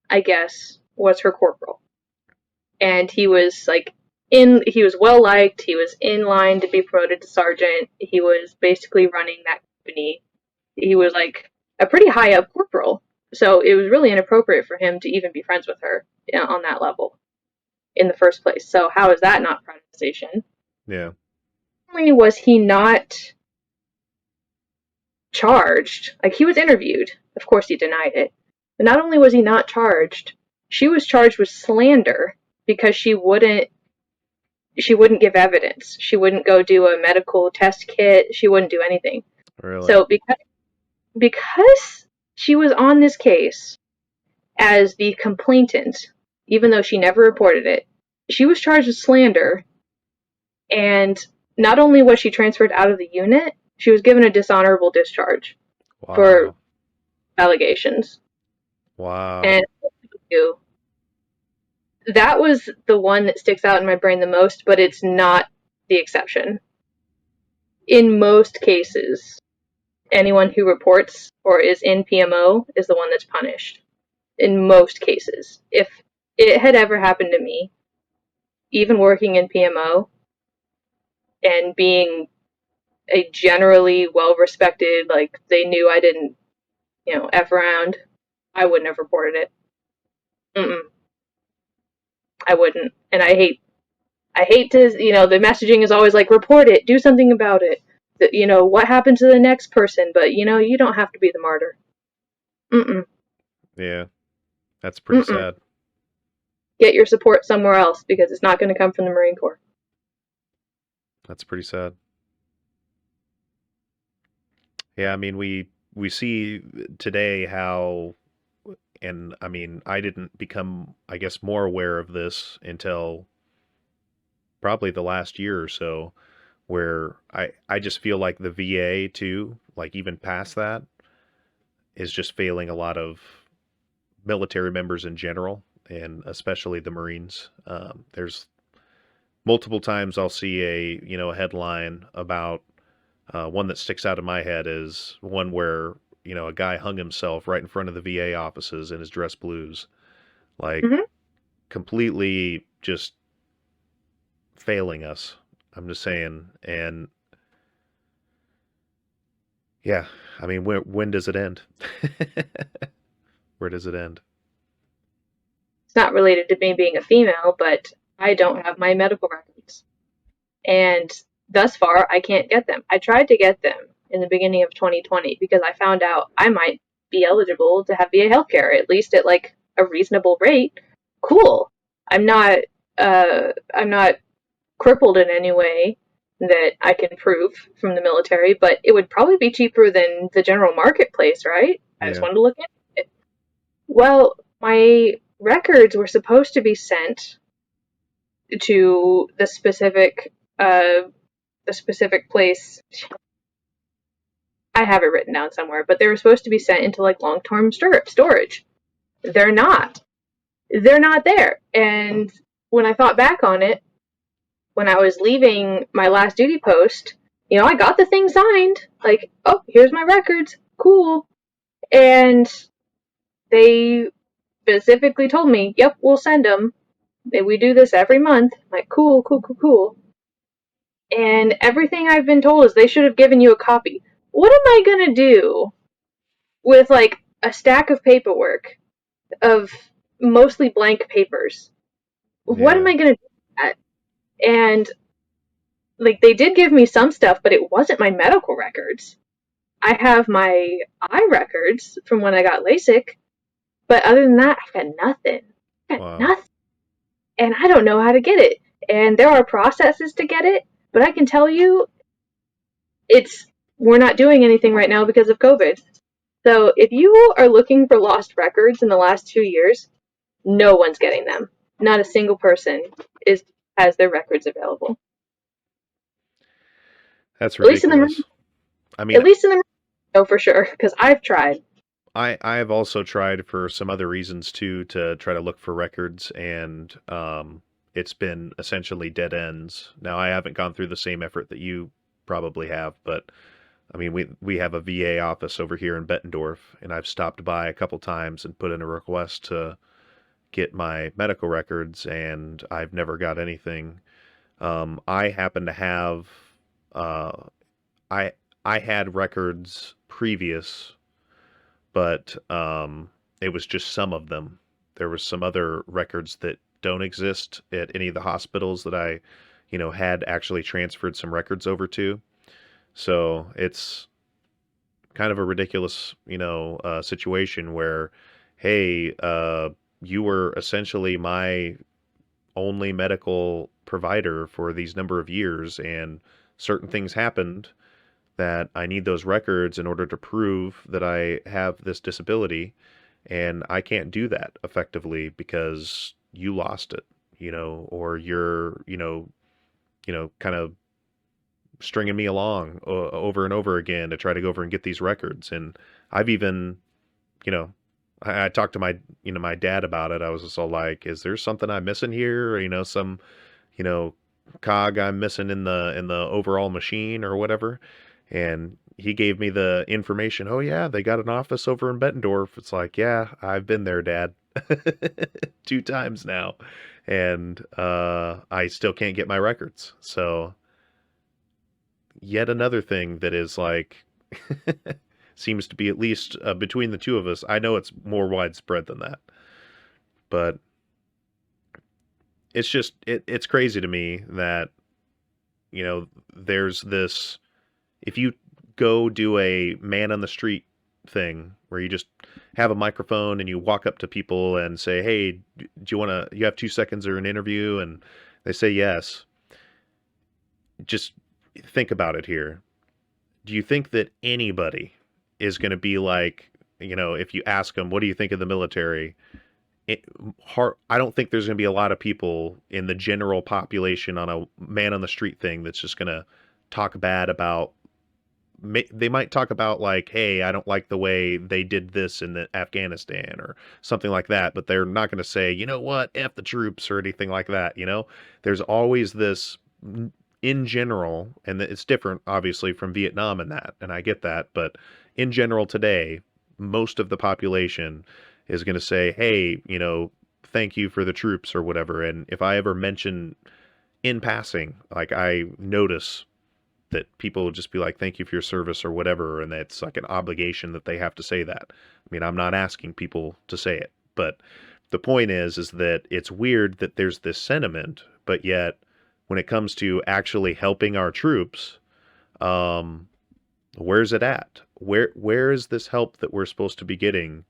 I guess, was her corporal. And he was, he was well liked. He was in line to be promoted to sergeant. He was basically running that company. He was, a pretty high up corporal. So it was really inappropriate for him to even be friends with her on that level in the first place. So how is that not privatization? Yeah. Not only was he not charged, he was interviewed. Of course he denied it. But not only was he not charged, she was charged with slander because she wouldn't give evidence. She wouldn't go do a medical test kit. She wouldn't do anything. Really? So because she was on this case as the complainant, even though she never reported it, she was charged with slander, and not only was she transferred out of the unit, she was given a dishonorable discharge for allegations. Wow. And that was the one that sticks out in my brain the most, but it's not the exception. In most cases, anyone who reports or is in PMO is the one that's punished. In most cases. If it had ever happened to me, even working in PMO and being a generally well-respected, they knew I didn't, F around, I wouldn't have reported it. I wouldn't. And I hate to, the messaging is always like, report it, do something about it. What happened to the next person? But, you don't have to be the martyr. Mm-mm. Yeah, that's pretty Mm-mm. sad. Get your support somewhere else because it's not going to come from the Marine Corps. That's pretty sad. Yeah, I mean, we see today how, and I mean, I didn't become, I guess, more aware of this until probably the last year or so, where I just feel like the VA too, like even past that, is just failing a lot of military members in general, and especially the Marines. There's multiple times I'll see a headline about one that sticks out in my head is one where a guy hung himself right in front of the VA offices in his dress blues, like Mm-hmm. completely just failing us. I'm just saying, and yeah, I mean, when does it end? Where does it end? It's not related to me being a female, but I don't have my medical records. And thus far, I can't get them. I tried to get them in the beginning of 2020 because I found out I might be eligible to have VA healthcare, at least at like a reasonable rate. Cool. I'm not I'm not crippled in any way that I can prove from the military, but it would probably be cheaper than the general marketplace, right? I just Yeah, wanted to look into it. Well, my records were supposed to be sent to the specific place. I have it written down somewhere, but they were supposed to be sent into like long-term storage. They're not. They're not there. And when I thought back on it, when I was leaving my last duty post, I got the thing signed. Like, oh, here's my records. Cool. And they specifically told me, yep, we'll send them. We do this every month. I'm like, cool, cool, cool, cool. And everything I've been told is they should have given you a copy. What am I gonna do with like a stack of paperwork of mostly blank papers? What am yeah, I gonna do with that? And like they did give me some stuff, but it wasn't my medical records. I have my eye records from when I got LASIK, but other than that, I've got nothing. I've got wow. nothing. And I don't know how to get it. And there are processes to get it, but I can tell you it's we're not doing anything right now because of COVID. So if you are looking for lost records in the last 2 years, no one's getting them. Not a single person is has their records available. That's At least in the ridiculous. I mean, at least in the no for sure because I've tried. I have also tried for some other reasons too to try to look for records, and it's been essentially dead ends. Now I haven't gone through the same effort that you probably have, but I mean we have a VA office over here in Bettendorf, and I've stopped by a couple times and put in a request to get my medical records, and I've never got anything. I happen to have uh, I I had records previous, but it was just some of them. There was some other records that don't exist at any of the hospitals that I had actually transferred some records over to. So it's kind of a ridiculous situation where, hey, you were essentially my only medical provider for these number of years, and certain things happened that I need those records in order to prove that I have this disability, and I can't do that effectively because you lost it, or you're kind of stringing me along over and over again to try to go over and get these records. And I've even, you know, I talked to my dad about it. I was just all like, is there something I'm missing here? Or, some, you know, cog I'm missing in the overall machine or whatever. And he gave me the information. Oh yeah, they got an office over in Bettendorf. It's like, yeah, I've been there, Dad, 2 times now, and I still can't get my records. So yet another thing that is like seems to be at least between the two of us. I know it's more widespread than that, but it's just it's crazy to me that there's this. If you go do a man on the street thing where you just have a microphone and you walk up to people and say, "Hey, do you want to? You have 2 seconds or an interview?" And they say yes. Just think about it here. Do you think that anybody is going to be like, if you ask them, "What do you think of the military?" I don't think there's going to be a lot of people in the general population on a man on the street thing that's just going to talk bad about. They might talk about like, "Hey, I don't like the way they did this in Afghanistan," or something like that, but they're not going to say, "You know what, F the troops," or anything like that. There's always this in general, and it's different obviously from Vietnam and that, and I get that, but in general today, most of the population is going to say, "Hey, thank you for the troops," or whatever. And if I ever mention in passing, like I notice that people will just be like, "Thank you for your service," or whatever, and it's like an obligation that they have to say that. I mean, I'm not asking people to say it, but the point is that it's weird that there's this sentiment, but yet when it comes to actually helping our troops, um, where's it at? Where is this help that we're supposed to be getting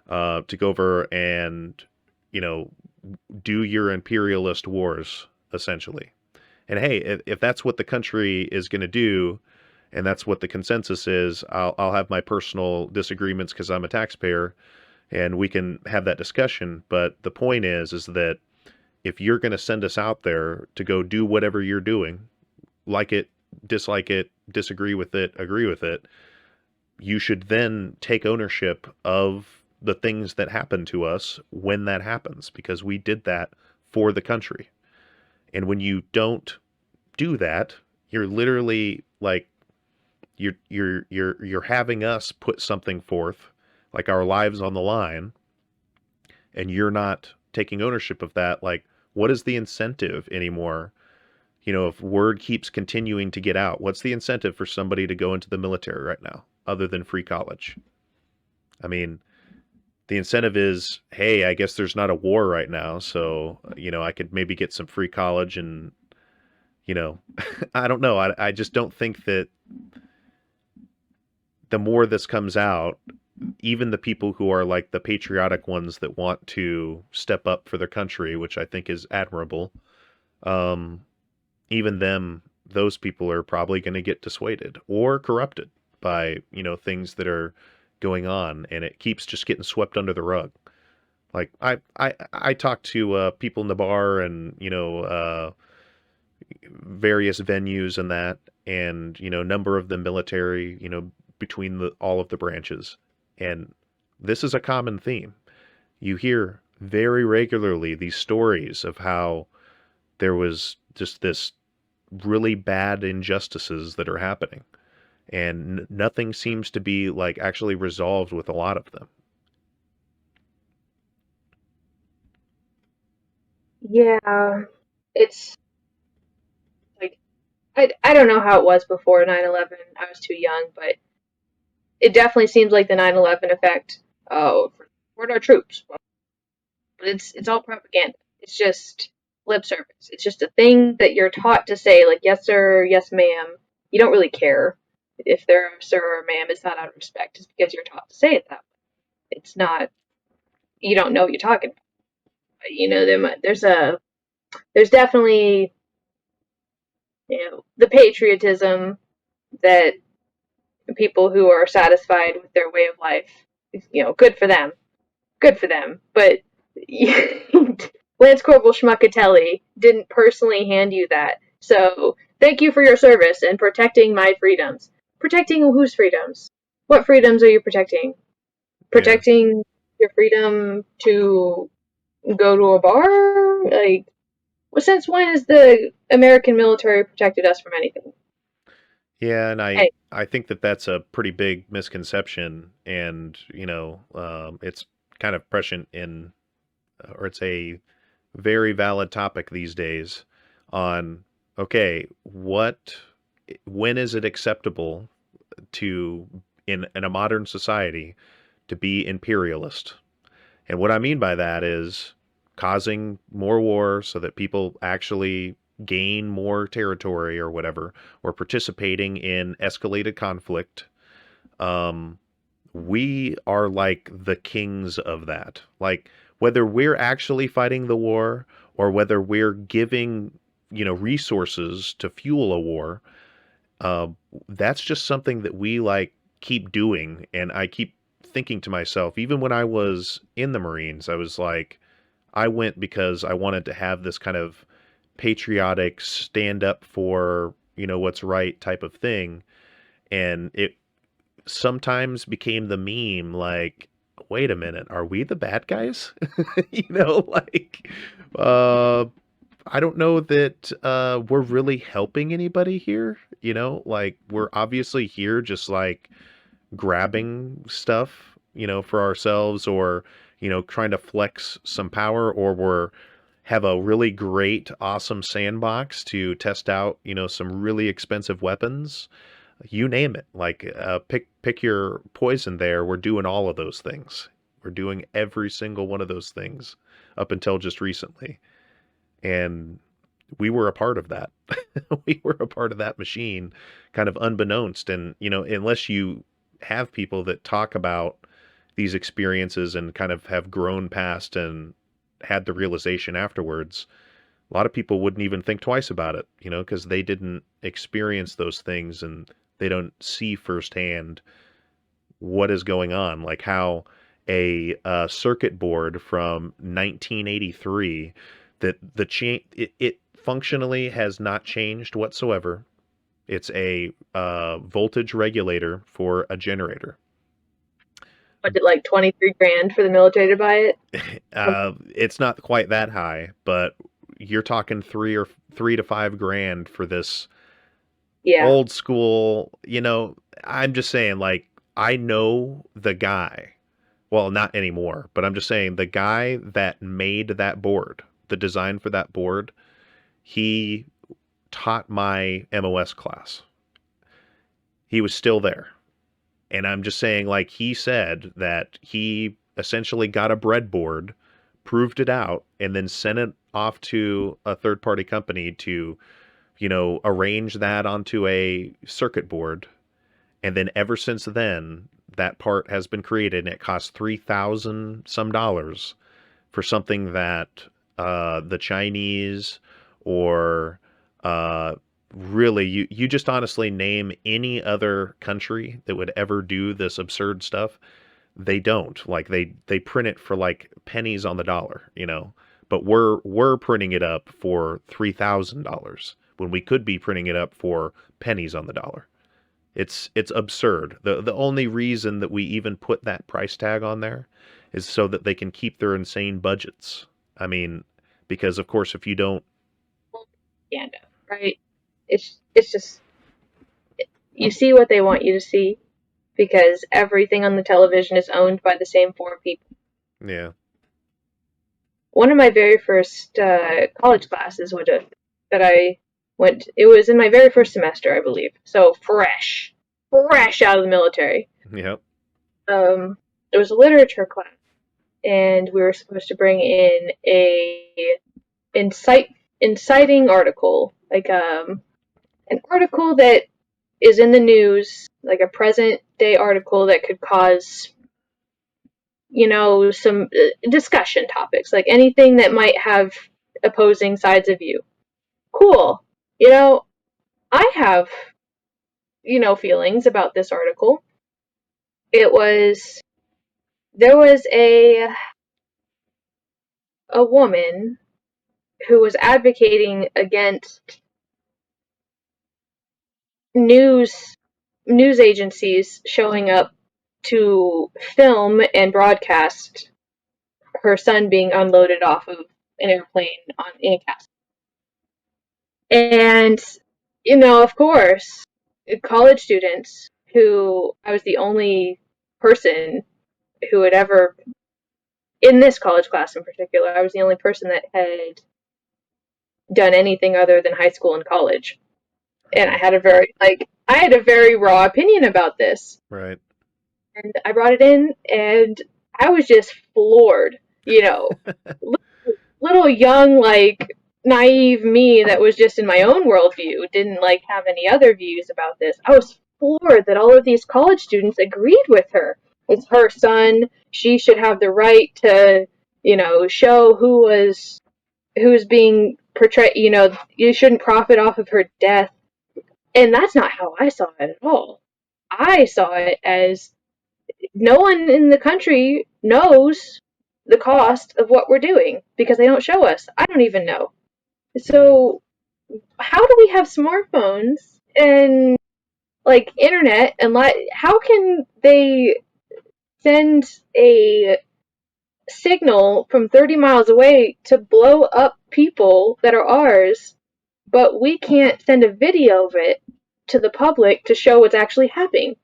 to go over and you know do your imperialist wars essentially? And hey, if that's what the country is going to do, and that's what the consensus is, I'll have my personal disagreements because I'm a taxpayer, and we can have that discussion. But the point is that if you're going to send us out there to go do whatever you're doing, like it, dislike it, disagree with it, agree with it, you should then take ownership of the things that happen to us when that happens, because we did that for the country. And when you don't do that, you're literally like you're having us put something forth, like our lives on the line, and you're not taking ownership of that. Like, what is the incentive anymore? If word keeps continuing to get out, what's the incentive for somebody to go into the military right now other than free college? I mean, the incentive is, hey, I guess there's not a war right now, so I could maybe get some free college and I don't know. I just don't think that the more this comes out, even the people who are like the patriotic ones that want to step up for their country, which I think is admirable, um, even them, those people are probably going to get dissuaded or corrupted by, things that are going on, and it keeps just getting swept under the rug. Like I talk to people in the bar and, various venues and that, and number of the military, between all of the branches, and this is a common theme. You hear very regularly these stories of how there was just this really bad injustices that are happening, and nothing seems to be like actually resolved with a lot of them. Yeah, it's like I don't know how it was before 9/11. I was too young, but it definitely seems like the 9/11 effect. Oh, support our troops. Well, but it's all propaganda. It's just lip service. It's just a thing that you're taught to say, like yes sir, yes ma'am. You don't really care if they're a sir or ma'am. It's not out of respect. It's because you're taught to say it that way. It's not. You don't know what you're talking about. There's definitely the patriotism that people who are satisfied with their way of life, good for them, good for them. But Lance Corporal Schmuckatelli didn't personally hand you that. So thank you for your service in protecting my freedoms. Protecting whose freedoms? What freedoms are you protecting? Yeah. Protecting your freedom to go to a bar? Like, well, since when has the American military protected us from anything? Yeah, and I Hey, I think that that's a pretty big misconception, and it's kind of prescient in, or it's a very valid topic these days on, okay, when is it acceptable to, in a modern society, to be imperialist? And what I mean by that is, causing more war so that people actually gain more territory or whatever, or participating in escalated conflict. Um, we are like the kings of that. Like, whether we're actually fighting the war or whether we're giving, resources to fuel a war, uh, that's just something that we like keep doing. And I keep thinking to myself, even when I was in the Marines, I was like, I went because I wanted to have this kind of patriotic stand up for, what's right type of thing. And it sometimes became the meme, like, wait a minute, are we the bad guys? Like, uh, I don't know that we're really helping anybody here. Like, we're obviously here just like grabbing stuff, for ourselves, or, trying to flex some power, or we're have a really great, awesome sandbox to test out, some really expensive weapons. You name it. Like, pick your poison there. We're doing all of those things. We're doing every single one of those things up until just recently. And we were a part of that. We were a part of that machine, kind of unbeknownst. And, unless you have people that talk about these experiences and kind of have grown past and had the realization afterwards, a lot of people wouldn't even think twice about it, because they didn't experience those things and they don't see firsthand what is going on. Like how a circuit board from 1983, that it functionally has not changed whatsoever. It's a voltage regulator for a generator. Was it like 23 grand for the military to buy it? It's not quite that high, but you're talking 3 to 5 grand for this Yeah. old school. I'm just saying, like, I know the guy. Well, not anymore, but I'm just saying the guy that made that board, the design for that board, he taught my MOS class. He was still there. And I'm just saying, like, he said that he essentially got a breadboard, proved it out, and then sent it off to a third party company to, arrange that onto a circuit board. And then ever since then, that part has been created, and it costs 3,000 some dollars for something that the Chinese, or really, you just honestly name any other country that would ever do this absurd stuff. They don't. Like, they print it for like pennies on the dollar, but we're printing it up for $3,000 when we could be printing it up for pennies on the dollar. It's absurd. The only reason that we even put that price tag on there is so that they can keep their insane budgets. I mean, because of course, if you don't, Propaganda, right? It's just, you see what they want you to see, because everything on the television is owned by the same four people. yeah, One of my very first college classes that I went, it was in my very first semester, I believe. So fresh out of the military. yep, It was a literature class, and we were supposed to bring in a inciting article, like an article that is in the news, like a present day article that could cause, some discussion topics, like anything that might have opposing sides of view. Cool. I have, feelings about this article. There was a woman who was advocating against news agencies showing up to film and broadcast her son being unloaded off of an airplane in a castle. And, of course, college students, who I was the only person who had ever, in this college class in particular, I was the only person that had done anything other than high school and college. And I had a very raw opinion about this. right. And I brought it in, and I was just floored, little young, like, naive me that was just in my own worldview, didn't, like, have any other views about this. I was floored that all of these college students agreed with her. It's her son. She should have the right to, show who's being portrayed. You shouldn't profit off of her death. And that's not how I saw it at all. I saw it as no one in the country knows the cost of what we're doing because they don't show us. I don't even know. So, how do we have smartphones and like internet and how can they send a signal from 30 miles away to blow up people that are ours, but we can't send a video of it to the public to show what's actually happening?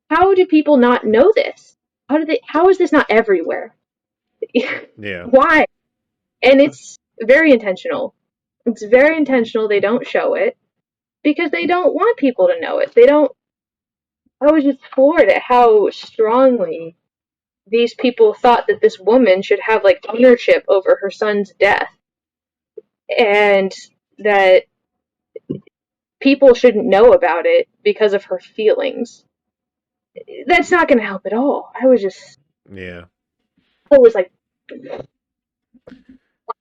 How do people not know this? How is this not everywhere? Yeah. Why? And it's very intentional. It's very intentional they don't show it because they don't want people to know it. They don't. I was just floored at how strongly these people thought that this woman should have like ownership over her son's death and that people shouldn't know about it because of her feelings. That's not going to help at all. I was just, Yeah. I was like,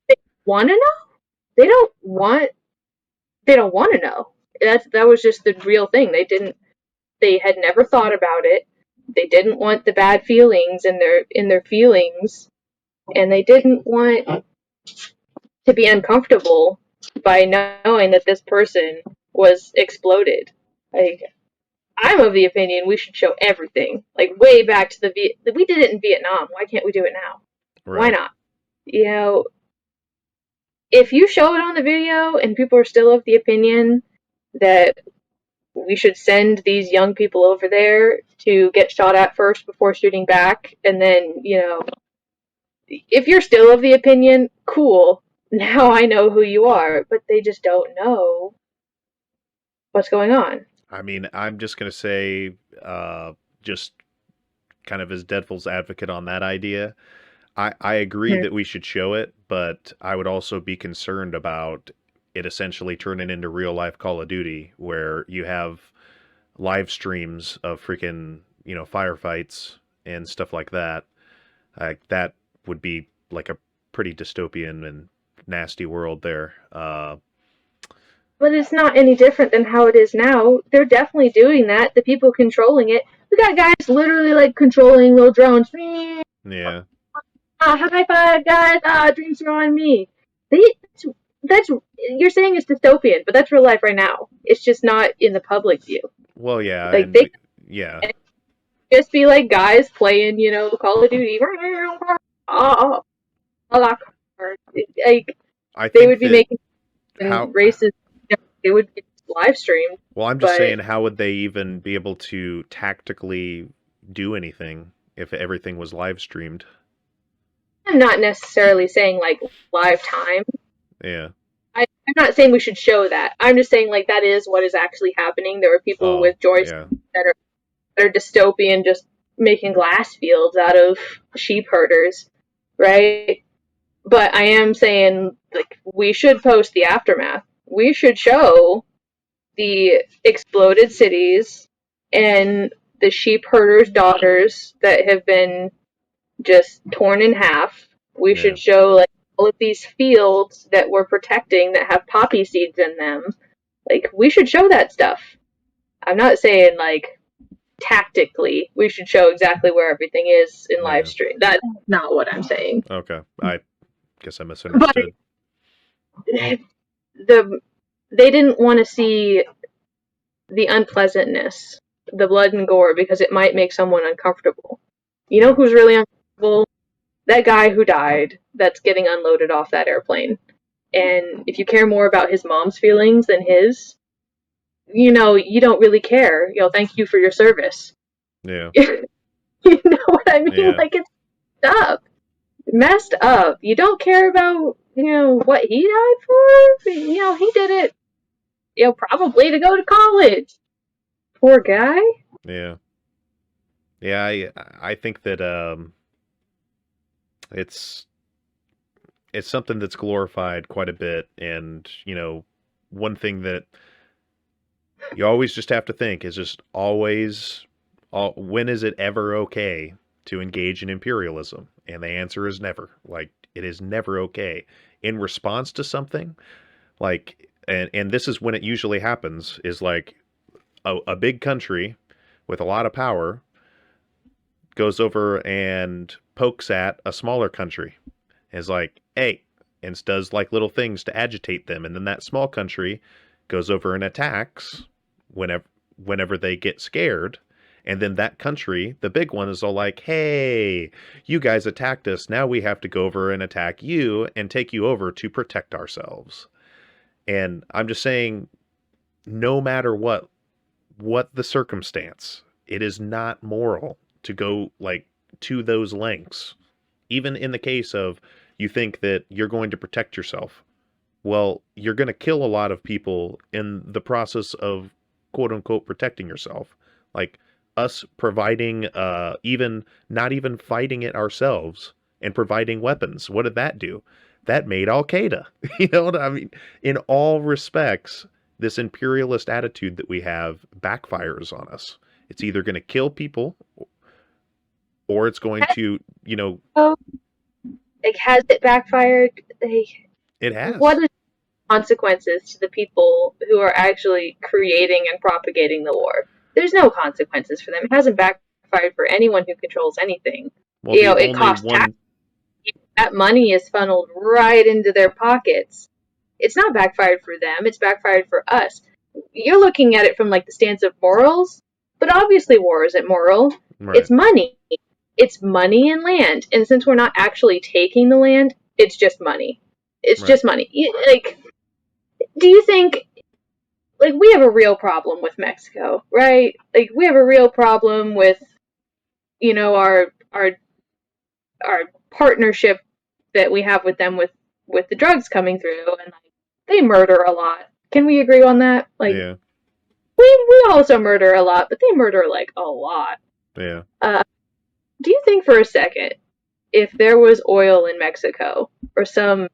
they want to know? They don't want. They don't want to know. That was just the real thing. They had never thought about it. They didn't want the bad feelings in their feelings, and they didn't want to be uncomfortable by knowing that this person was exploded. Like, I'm of the opinion we should show everything. Like, way back to we did it in Vietnam. Why can't we do it now? Right. Why not? If you show it on the video and people are still of the opinion that we should send these young people over there to get shot at first before shooting back, and then, if you're still of the opinion, cool, now I know who you are, but they just don't know what's going on. I mean, I'm just going to say, just kind of as devil's advocate on that idea, I agree Hmm. that we should show it, but I would also be concerned about it essentially turning into real life Call of Duty, where you have live streams of freaking, firefights and stuff like that. That would be like a pretty dystopian and nasty world there. But it's not any different than how it is now. They're definitely doing that. The people controlling it. We got guys literally like controlling little drones. Yeah. High five, guys! Dreams are on me. They, that's you're saying it's dystopian, but that's real life right now. It's just not in the public view. Well, yeah, Like, and they yeah, just be like guys playing, Call of Duty. Oh, like I they think would be that making how races. They would be live streamed, well, I'm just but saying, how would they even be able to tactically do anything if everything was live streamed? I'm not necessarily saying like live time. Yeah. I'm not saying we should show that. I'm just saying like that is what is actually happening. There are people Oh, with joysticks yeah. that are dystopian, just making glass fields out of sheep herders, right? But I am saying like we should post the aftermath. We should show the exploded cities and the sheep herders' daughters that have been just torn in half. We Yeah. should show like all of these fields that we're protecting that have poppy seeds in them. Like, we should show that stuff. I'm not saying like tactically we should show exactly where everything is in live Yeah. stream. That's not what I'm saying. Okay. I guess I But misunderstood. the they didn't want to see the unpleasantness, the blood and gore, because it might make someone uncomfortable. You know Yeah. who's really uncomfortable? That guy who died that's getting unloaded off that airplane. And if you care more about his mom's feelings than his, you don't really care. Thank you for your service. Yeah. You know what I mean? Yeah. Like, it's up. Messed up. You don't care about, what he died for? He did it, probably to go to college. Poor guy. Yeah. Yeah, I think that it's it's something that's glorified quite a bit. And, one thing that you always just have to think is just always, when is it ever okay to engage in imperialism? And the answer is never. Like, it is never okay. In response to something, like, and this is when it usually happens, is like a big country with a lot of power goes over and pokes at a smaller country. Is like, hey, and does like little things to agitate them, and then that small country goes over and attacks whenever whenever they get scared, and then that country, the big one, is all like, hey, you guys attacked us, now we have to go over and attack you and take you over to protect ourselves. And I'm just saying, no matter what the circumstance, it is not moral to go like to those lengths. Even in the case of, you think that you're going to protect yourself. Well, you're going to kill a lot of people in the process of quote unquote protecting yourself. Like us providing, even not even fighting it ourselves and providing weapons. What did that do? That made Al Qaeda. You know what I mean? In all respects, this imperialist attitude that we have backfires on us. It's either going to kill people or it's going to, Oh, like, has it backfired? it What has. are the consequences to the people who are actually creating and propagating the war? There's no consequences for them. It hasn't backfired for anyone who controls anything. Well, the It only costs tax. one, That money is funneled right into their pockets. It's not backfired for them. It's backfired for us. You're looking at it from like the stance of morals, but obviously war isn't moral. right, It's money. It's money and land. And since we're not actually taking the land, it's just money. It's right. just money. Like, do you think, like, we have a real problem with Mexico, right? Like, we have a real problem with, our partnership that we have with them with the drugs coming through, and like, they murder a lot. Can we agree on that? Like, Yeah, we also murder a lot, but they murder like a lot. yeah. Uh, do you think for a second, if there was oil in Mexico or some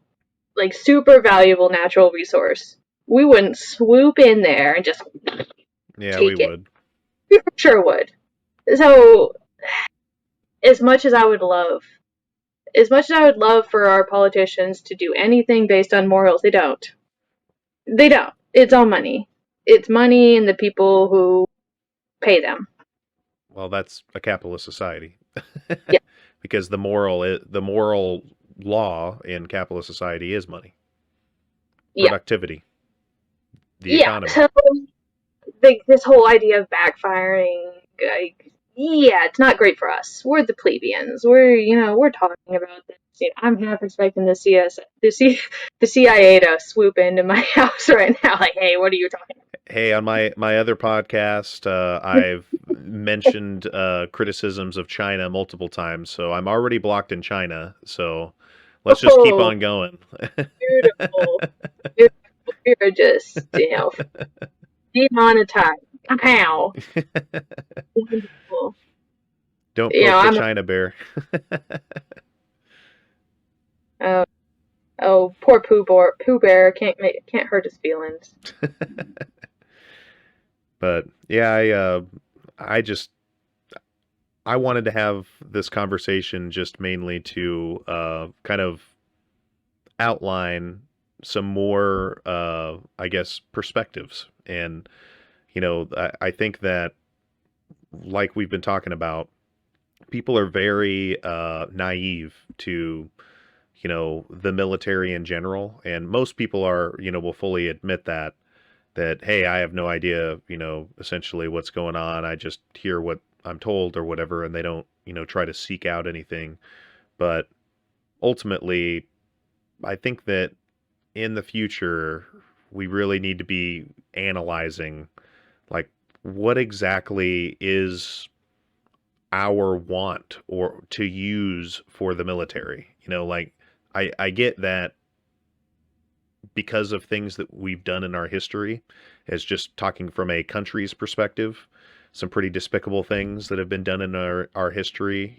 like super valuable natural resource, we wouldn't swoop in there and just Yeah, we take it? would. We for sure would. So, as much as I would love, as much as I would love for our politicians to do anything based on morals, they don't. They don't. It's all money. It's money and the people who pay them. Well, that's a capitalist society. Yeah. Because the moral law in capitalist society is money, Yeah. productivity, the Yeah. economy. So, like, this whole idea of backfiring, like, yeah, it's not great for us. We're the plebeians. We're talking about this. I'm half expecting the CIA to swoop into my house right now. Like, hey, what are you talking Hey, on my other podcast, I've mentioned criticisms of China multiple times, so I'm already blocked in China. So let's about? just keep Oh, on going. beautiful. Beautiful. You're just, demonetized. How? Wonderful. Don't poke the I'm China bear. oh, oh, poor Pooh Bear can't hurt his feelings. But yeah, I just I wanted to have this conversation just mainly to kind of outline some more, I guess, perspectives. And, I think that, like we've been talking about, people are very naive to, the military in general. And most people will fully admit that, hey, I have no idea, essentially what's going on. I just hear what I'm told or whatever, and they don't, try to seek out anything. But ultimately, I think that in the future, we really need to be analyzing, like, what exactly is our want or to use for the military. Like, I get that because of things that we've done in our history, as just talking from a country's perspective, some pretty despicable things that have been done in our history.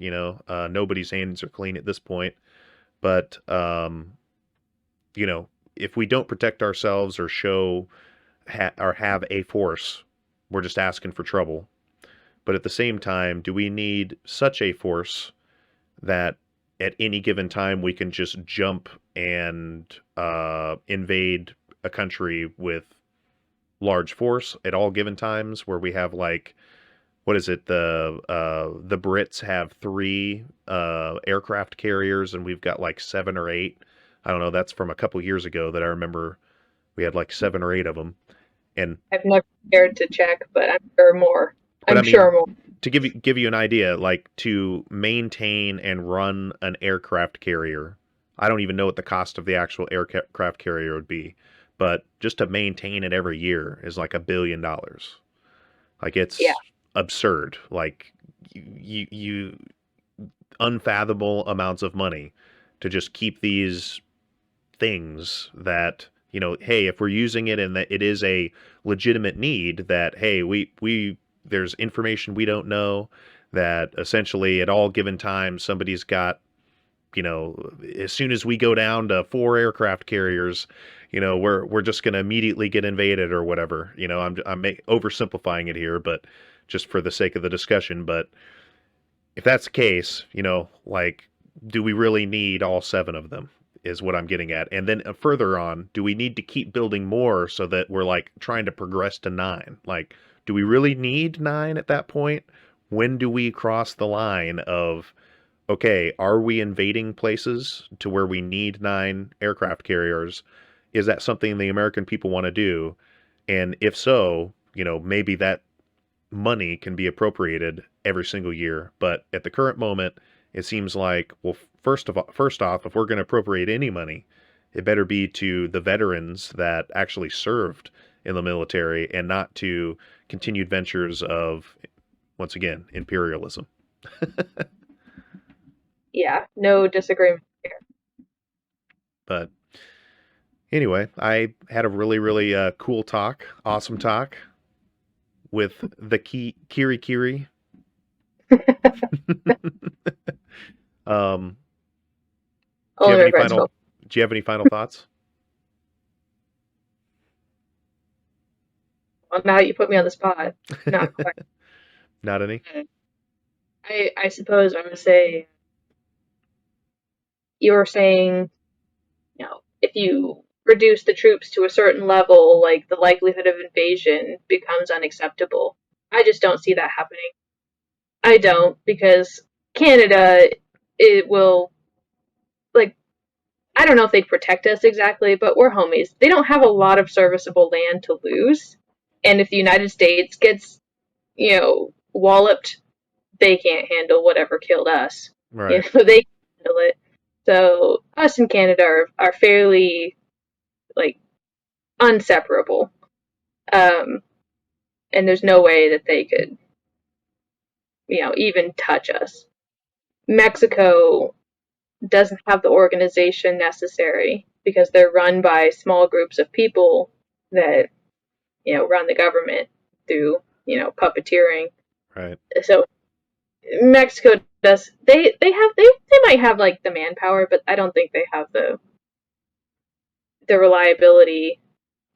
Nobody's hands are clean at this point. But if we don't protect ourselves or show or have a force, we're just asking for trouble. But at the same time, do we need such a force that at any given time we can just jump and invade a country with large force at all given times, where we have like, what is it, the Brits have 3 aircraft carriers and we've got like 7 or 8. I don't know, that's from a couple years ago that I remember we had like 7 or 8 of them. And I've never cared to check, but I'm sure more. but I I'm sure mean, more. to give you an idea, like to maintain and run an aircraft carrier, I don't even know what the cost of the actual aircraft carrier would be, but just to maintain it every year is like $1 billion. Like Yeah. it's absurd. Like you unfathomable amounts of money to just keep these things that, hey, if we're using it and that it is a legitimate need, that hey, we there's information we don't know, that essentially at all given time somebody's got, as soon as we go down to 4 aircraft carriers, we're just going to immediately get invaded or whatever. I'm oversimplifying it here, but just for the sake of the discussion. But if that's the case, like, do we really need all 7 of them? Is what I'm getting at. And then further on, do we need to keep building more so that we're like trying to progress to 9? Like, do we really need 9 at that point? When do we cross the line of, okay, are we invading places to where we need 9 aircraft carriers? Is that something the American people want to do? And if so, maybe that money can be appropriated every single year. But at the current moment, it seems like, well, first off, if we're going to appropriate any money, it better be to the veterans that actually served in the military and not to continued ventures of, once again, imperialism. Yeah, no disagreement here. But anyway, I had a really, really cool talk, awesome talk with the Kiri Kiri. Do you have any final thoughts? Well, now you put me on the spot. Not quite. Not any? I suppose I would say, you were saying, if you reduce the troops to a certain level, like the likelihood of invasion becomes unacceptable. I just don't see that happening. I don't, because Canada, it will, like, I don't know if they'd protect us exactly, but we're homies. They don't have a lot of serviceable land to lose. And if the United States gets, walloped, they can't handle whatever killed us. Right. They can handle it. So us and Canada are fairly, like, unseparable. And there's no way that they could, even touch us. Mexico doesn't have the organization necessary because they're run by small groups of people that, run the government through, puppeteering. Right. So Mexico does, they might have like the manpower, but I don't think they have the reliability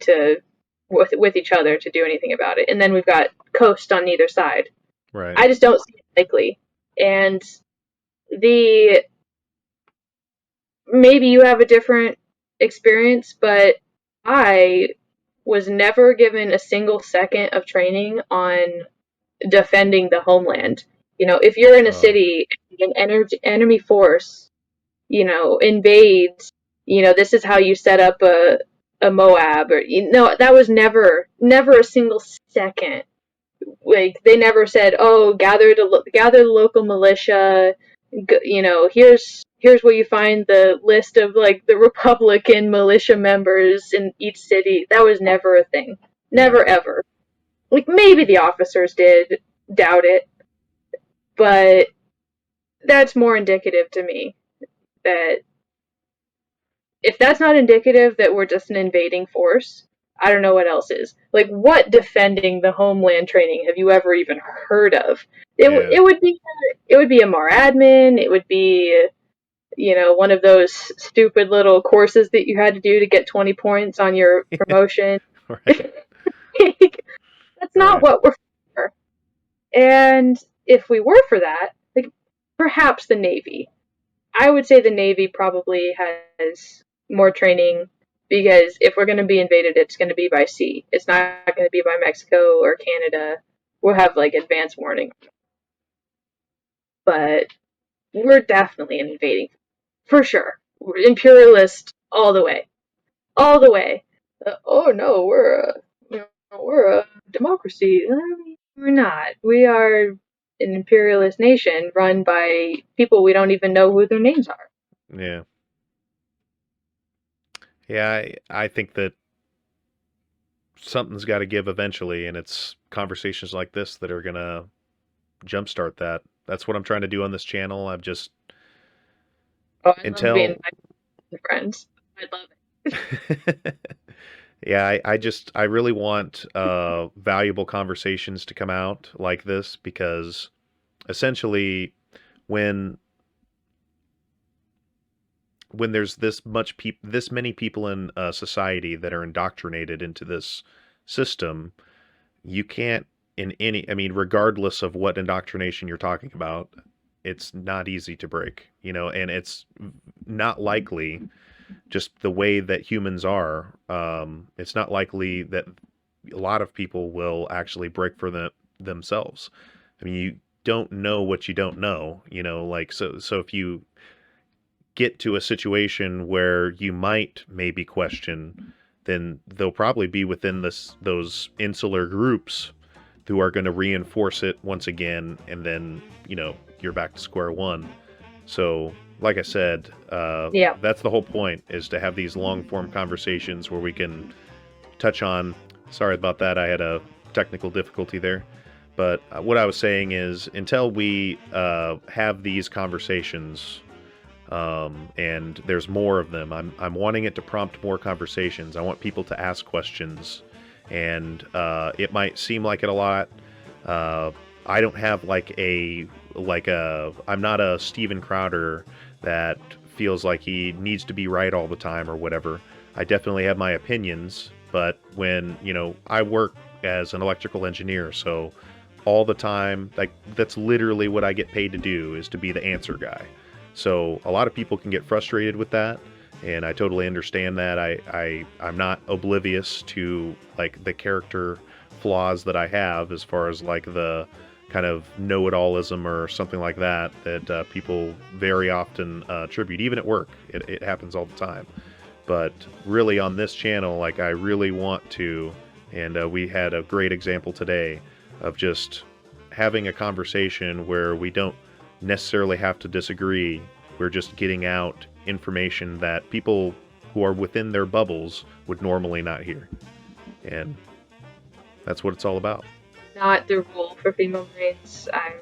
to with each other to do anything about it. And then we've got coast on either side. Right. I just don't see it likely. And maybe you have a different experience, but I was never given a single second of training on defending the homeland. If you're in a city, an enemy force, invades, this is how you set up a Moab, or that was never a single second. Like, they never said, "Oh, gather the local militia. Here's where you find the list of like the Republican militia members in each city." That was never a thing. Never ever. Like, maybe the officers did, doubt it, but that's more indicative to me that if that's not indicative that we're just an invading force, I don't know what else is. Like, what defending the homeland training have you ever even heard of? It would be a more admin. It would be one of those stupid little courses that you had to do to get 20 points on your promotion. Right. That's not Right. what we're for. And if we were for that, like perhaps the Navy. I would say the Navy probably has more training because if we're going to be invaded, it's going to be by sea. It's not going to be by Mexico or Canada. We'll have like advance warning. But we're definitely invading for sure. We're imperialist all the way, all the way. Oh no, we're a democracy. We're not. We are an imperialist nation run by people we don't even know who their names are. Yeah. Yeah, I think that something's got to give eventually, and it's conversations like this that are going to jumpstart that. That's what I'm trying to do on this channel. I've just, Oh, I love being until, my friends. I love it. yeah, I really want valuable conversations to come out like this because essentially when there's this many people in society that are indoctrinated into this system, you can't I mean, regardless of what indoctrination you're talking about, it's not easy to break, and it's not likely, just the way that humans are, it's not likely that a lot of people will actually break for themselves. I mean, you don't know what you don't know, like, so if you get to a situation where you might maybe question, then they'll probably be within those insular groups who are going to reinforce it once again, and then you're back to square one. So, like I said, Yeah. that's the whole point, is to have these long form conversations where we can touch on. Sorry about that, I had a technical difficulty there. But what I was saying is, until we have these conversations, and there's more of them, I'm wanting it to prompt more conversations. I want people to ask questions, and it might seem like it a lot. I don't have I'm not a Steven Crowder that feels like he needs to be right all the time or whatever. I definitely have my opinions, but when, I work as an electrical engineer, so all the time, like, that's literally what I get paid to do, is to be the answer guy. So a lot of people can get frustrated with that, and I totally understand that. I'm not oblivious to like the character flaws that I have, as far as like the kind of know-it-allism or something like that people very often attribute, even at work. It happens all the time. But really, on this channel, like, I really want to, and we had a great example today of just having a conversation where we don't necessarily have to disagree. We're just getting out information that people who are within their bubbles would normally not hear. And that's what it's all about. Not the rule for female Marines. I'm,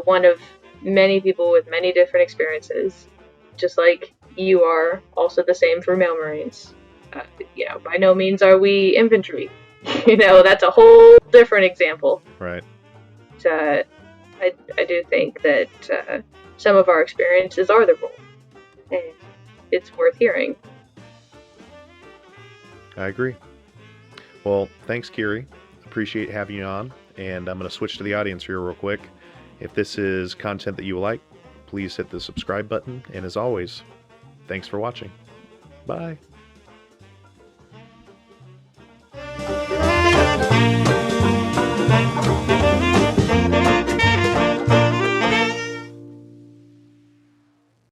one of many people with many different experiences, just like you are also the same for male Marines. By no means are we infantry. That's a whole different example. Right. I do think that some of our experiences are the rule, and it's worth hearing. I agree. Well, thanks, Kiri. Appreciate having you on, and I'm going to switch to the audience here real quick. If this is content that you like, please hit the subscribe button, and as always, thanks for watching. Bye.